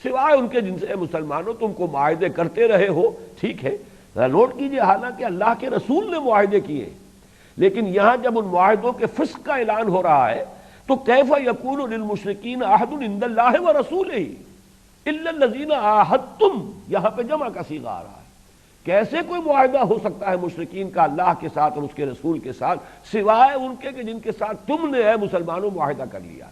سوائے ان کے جن سے مسلمانوں تم کو معاہدے کرتے رہے ہو، ٹھیک ہے، ذرا نوٹ کیجئے حالانکہ اللہ کے رسول نے معاہدے کیے، لیکن یہاں جب ان معاہدوں کے فسق کا اعلان ہو رہا ہے تو کیف یکون للمشرکین عہد عند اللہ ورسولہ الا الذین عاہدتم، یہاں پہ جمع کا صیغہ آ رہا ہے۔ کیسے کوئی معاہدہ ہو سکتا ہے مشرکین کا اللہ کے ساتھ اور اس کے رسول کے ساتھ سوائے ان کے کہ جن کے ساتھ تم نے اے مسلمانوں معاہدہ کر لیا۔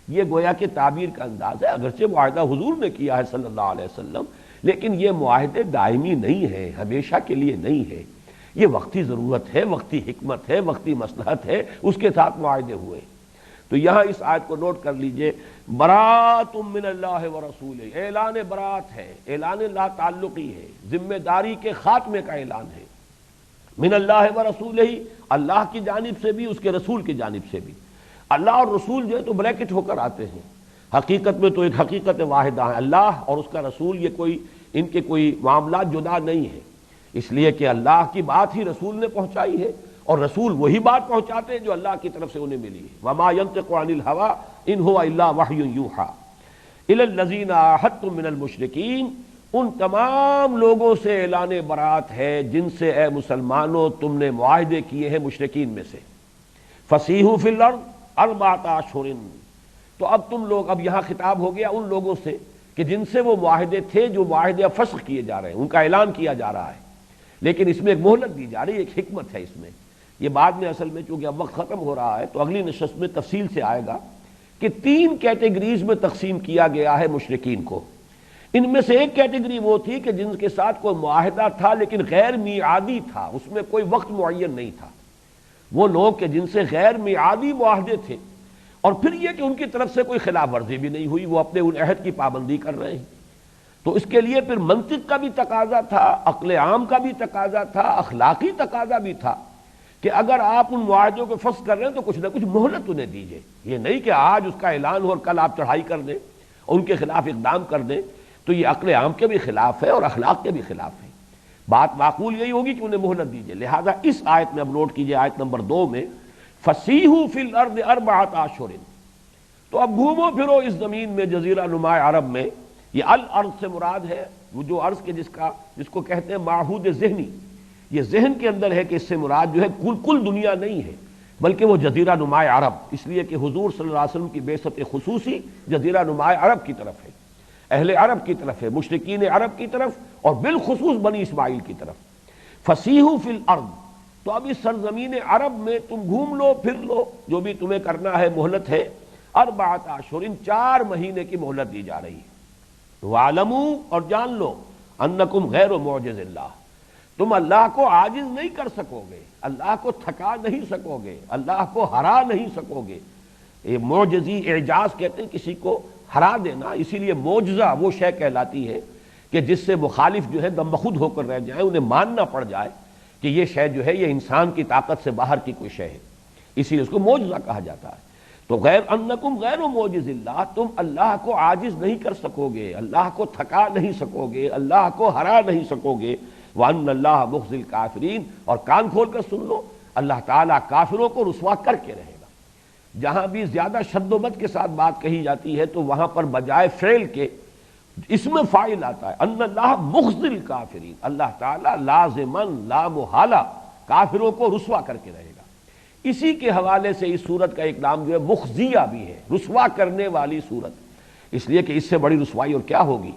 یہ گویا کہ تعبیر کا انداز ہے، اگرچہ معاہدہ حضور نے کیا ہے صلی اللہ علیہ وسلم، لیکن یہ معاہدے دائمی نہیں ہے، ہمیشہ کے لیے نہیں ہے، یہ وقتی ضرورت ہے، وقتی حکمت ہے، وقتی مصلحت ہے، اس کے ساتھ معاہدے ہوئے۔ تو یہاں اس آیت کو نوٹ کر لیجئے، براۃ من اللہ ورسولہ، اعلان برات ہے، اعلان لا تعلقی ہے، ذمہ داری کے خاتمے کا اعلان ہے، من اللہ ورسولہ، اللہ کی جانب سے بھی، اس کے رسول کی جانب سے بھی۔ اللہ اور رسول جو ہے تو بریکٹ ہو کر آتے ہیں، حقیقت میں تو ایک حقیقت واحدہ ہے، اللہ اور اس کا رسول، یہ کوئی ان کے کوئی معاملات جدا نہیں ہے، اس لیے کہ اللہ کی بات ہی رسول نے پہنچائی ہے اور رسول وہی بات پہنچاتے ہیں جو اللہ کی طرف سے انہیں ملی ہے۔ وما ينطق عن الهوى ان هو الا وحی یوحى الى الذین عاہدتم من المشرکین، ان تمام لوگوں سے اعلان برات ہے جن سے اے مسلمانوں تم نے معاہدے کیے ہیں مشرکین میں سے۔ فسیحوا فی الارض 4 اشہر، تو اب تم لوگ، اب یہاں خطاب ہو گیا ان لوگوں سے کہ جن سے وہ معاہدے تھے، جو معاہدے فسخ کیے جا رہے ہیں، ان کا اعلان کیا جا رہا ہے، لیکن اس میں ایک مہلت دی جا رہی ہے، ایک حکمت ہے اس میں۔ یہ بعد میں اصل میں چونکہ اب وقت ختم ہو رہا ہے تو اگلی نشست میں تفصیل سے آئے گا کہ 3 کیٹیگریز میں تقسیم کیا گیا ہے مشرکین کو۔ ان میں سے ایک کیٹیگری وہ تھی کہ جن کے ساتھ کوئی معاہدہ تھا لیکن غیر میعادی تھا، اس میں کوئی وقت معین نہیں تھا، وہ لوگ کہ جن سے غیر میعادی معاہدے تھے، اور پھر یہ کہ ان کی طرف سے کوئی خلاف ورزی بھی نہیں ہوئی، وہ اپنے ان عہد کی پابندی کر رہے ہیں، تو اس کے لیے پھر منطق کا بھی تقاضا تھا، عقل عام کا بھی تقاضا تھا، اخلاقی تقاضا بھی تھا کہ اگر آپ ان معاہدوں کو فسخ کر رہے ہیں تو کچھ نہ کچھ مہلت انہیں دیجیے، یہ نہیں کہ آج اس کا اعلان ہو اور کل آپ چڑھائی کر دیں اور ان کے خلاف اقدام کر دیں، تو یہ عقل عام کے بھی خلاف ہے اور اخلاق کے بھی خلاف ہے۔ بات معقول یہی ہوگی کہ انہیں مہلت دیجیے۔ لہذا اس آیت میں اب نوٹ کیجیے، آیت نمبر 2 میں فَسِیحُوا فِی الْأَرْضِ أَرْبَعَةَ أَشْهُرٍ، تو اب گھومو پھرو اس زمین میں، جزیرہ نما عرب میں۔ یہ الارض سے مراد ہے وہ جو عرض کے جس کو کہتے ہیں معہود ذہنی، یہ ذہن کے اندر ہے کہ اس سے مراد جو ہے کل دنیا نہیں ہے بلکہ وہ جزیرہ نما عرب، اس لیے کہ حضور صلی اللہ علیہ وسلم کی بعثت خصوصی جزیرہ نما عرب کی طرف ہے، اہل عرب کی طرف ہے، مشرکین عرب کی طرف اور بالخصوص بنی اسماعیل کی طرف۔ فسیحوا فی الارض، تو اب اس سرزمین عرب میں تم گھوم لو پھر لو، جو بھی تمہیں کرنا ہے مہلت ہے، 4 اشہر، 4 مہینے کی مہلت دی جا رہی ہے۔ وَاعْلَمُوا، اور جان لو، انکم غیر معجز اللہ، تم اللہ کو عاجز نہیں کر سکو گے، اللہ کو تھکا نہیں سکو گے، اللہ کو ہرا نہیں سکو گے۔ یہ معجزی اعجاز کہتے ہیں کسی کو ہرا دینا، اسی لیے معجزہ وہ شے کہلاتی ہے کہ جس سے مخالف جو ہے دم بخود ہو کر رہ جائیں، انہیں ماننا پڑ جائے کہ یہ شے جو ہے یہ انسان کی طاقت سے باہر کی کوئی شے ہے، اسی لیے اس کو معجزہ کہا جاتا ہے۔ تو انکم غیر معجز اللہ، تم اللہ کو عاجز نہیں کر سکو گے، اللہ کو تھکا نہیں سکو گے، اللہ کو ہرا نہیں سکو گے۔ وَأَنَّ اللَّهَ مُخْزِي الْكَافِرِينَ، اور کان کھول کر سن لو، اللہ تعالیٰ کافروں کو رسوا کر کے رہے گا۔ جہاں بھی زیادہ شد و بد کے ساتھ بات کہی جاتی ہے تو وہاں پر بجائے فعل کے اسم فاعل آتا ہے، ان اللہ مخزی الکافرین، اللہ تعالیٰ لازماً لا محالہ کافروں کو رسوا کر کے رہے گا۔ اسی کے حوالے سے اس صورت کا ایک نام جو ہے مخزیہ بھی ہے، رسوا کرنے والی صورت، اس لیے کہ اس سے بڑی رسوائی اور کیا ہوگی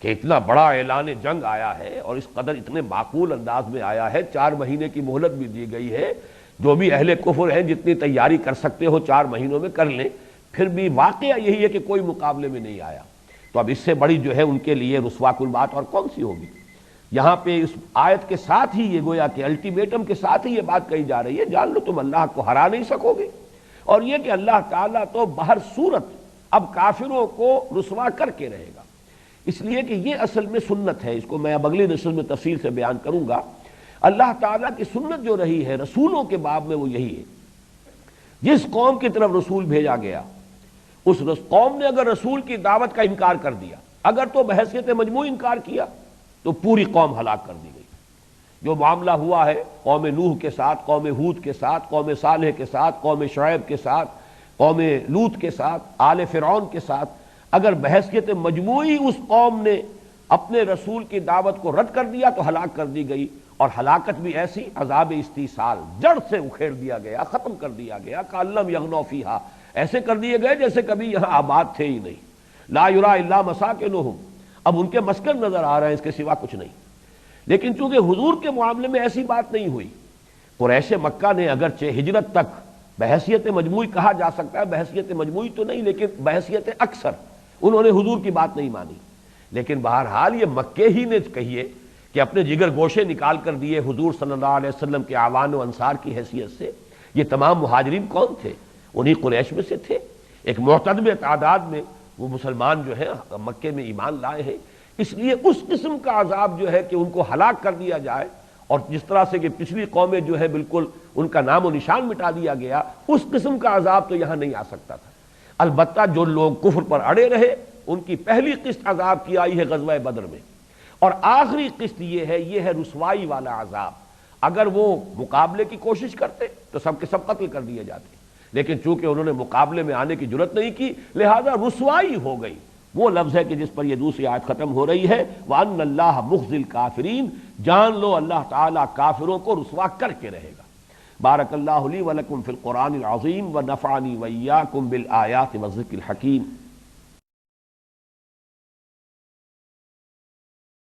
کہ اتنا بڑا اعلان جنگ آیا ہے اور اس قدر اتنے معقول انداز میں آیا ہے، 4 مہینے کی مہلت بھی دی گئی ہے، جو بھی اہل کفر ہیں جتنی تیاری کر سکتے ہو 4 مہینوں میں کر لیں، پھر بھی واقعہ یہی ہے کہ کوئی مقابلے میں نہیں آیا، تو اب اس سے بڑی جو ہے ان کے لیے رسوا کن بات اور کون سی ہوگی۔ یہاں پہ اس آیت کے ساتھ ہی یہ گویا کہ الٹیمیٹم کے ساتھ ہی یہ بات کہی جا رہی ہے، جان لو تم اللہ کو ہرا نہیں سکو گے، اور یہ کہ اللہ تعالیٰ تو بہر صورت اب کافروں کو رسوا کر کے رہے گا، اس لیے کہ یہ اصل میں سنت ہے، اس کو میں اب اگلی نشست میں تفصیل سے بیان کروں گا۔ اللہ تعالیٰ کی سنت جو رہی ہے رسولوں کے باب میں وہ یہی ہے، جس قوم کی طرف رسول بھیجا گیا اس قوم نے اگر رسول کی دعوت کا انکار کر دیا، اگر تو بحیثیت مجموعی انکار کیا تو پوری قوم ہلاک کر دی گئی۔ جو معاملہ ہوا ہے قوم نوح کے ساتھ، قوم ہود کے ساتھ، قوم صالح کے ساتھ، قوم شعیب کے ساتھ، قوم لوط کے ساتھ، آل فرعون کے ساتھ، اگر بحیثیت مجموعی اس قوم نے اپنے رسول کی دعوت کو رد کر دیا تو ہلاک کر دی گئی، اور ہلاکت بھی ایسی عذاب استیصال، جڑ سے اکھیڑ دیا گیا، ختم کر دیا گیا، کأن لم یغنوا فیہا، ایسے کر دیے گئے جیسے کبھی یہاں آباد تھے ہی نہیں۔ لا یری الا مساکنہم، اب ان کے مسکن نظر آ رہے ہیں، اس کے سوا کچھ نہیں۔ لیکن چونکہ حضور کے معاملے میں ایسی بات نہیں ہوئی، قریش مکہ نے اگرچہ ہجرت تک بحیثیت مجموعی کہا جا سکتا ہے، بحیثیت مجموعی تو نہیں لیکن بحیثیت اکثر انہوں نے حضور کی بات نہیں مانی، لیکن بہرحال یہ مکے ہی نے کہیے کہ اپنے جگر گوشے نکال کر دیے حضور صلی اللہ علیہ وسلم کے اعوان و انصار کی حیثیت سے۔ یہ تمام مہاجرین کون تھے؟ انہی قریش میں سے تھے، ایک معتدب تعداد میں وہ مسلمان جو ہے مکے میں ایمان لائے ہیں، اس لیے اس قسم کا عذاب جو ہے کہ ان کو ہلاک کر دیا جائے، اور جس طرح سے کہ پچھلی قومیں جو ہے بالکل ان کا نام و نشان مٹا دیا گیا، اس قسم کا عذاب تو یہاں نہیں آ سکتا تھا۔ البتہ جو لوگ کفر پر اڑے رہے ان کی پہلی قسط عذاب کی آئی ہے غزوہ بدر میں، اور آخری قسط یہ ہے رسوائی والا عذاب۔ اگر وہ مقابلے کی کوشش کرتے تو سب کے سب قتل کر دیے جاتے، لیکن چونکہ انہوں نے مقابلے میں آنے کی جرت نہیں کی لہذا رسوائی ہو گئی۔ وہ لفظ ہے کہ جس پر یہ دوسری آیت ختم ہو رہی ہے، وَأَنَّ اللَّهَ مُخْزِي الْكَافِرِينَ، جان لو اللہ تعالیٰ کافروں کو رسوا کر کے رہے گا۔ بارک اللہ لی ولکم فی القرآن العظیم ونفعنی وإیاکم بالآیات والذکر الحکیم۔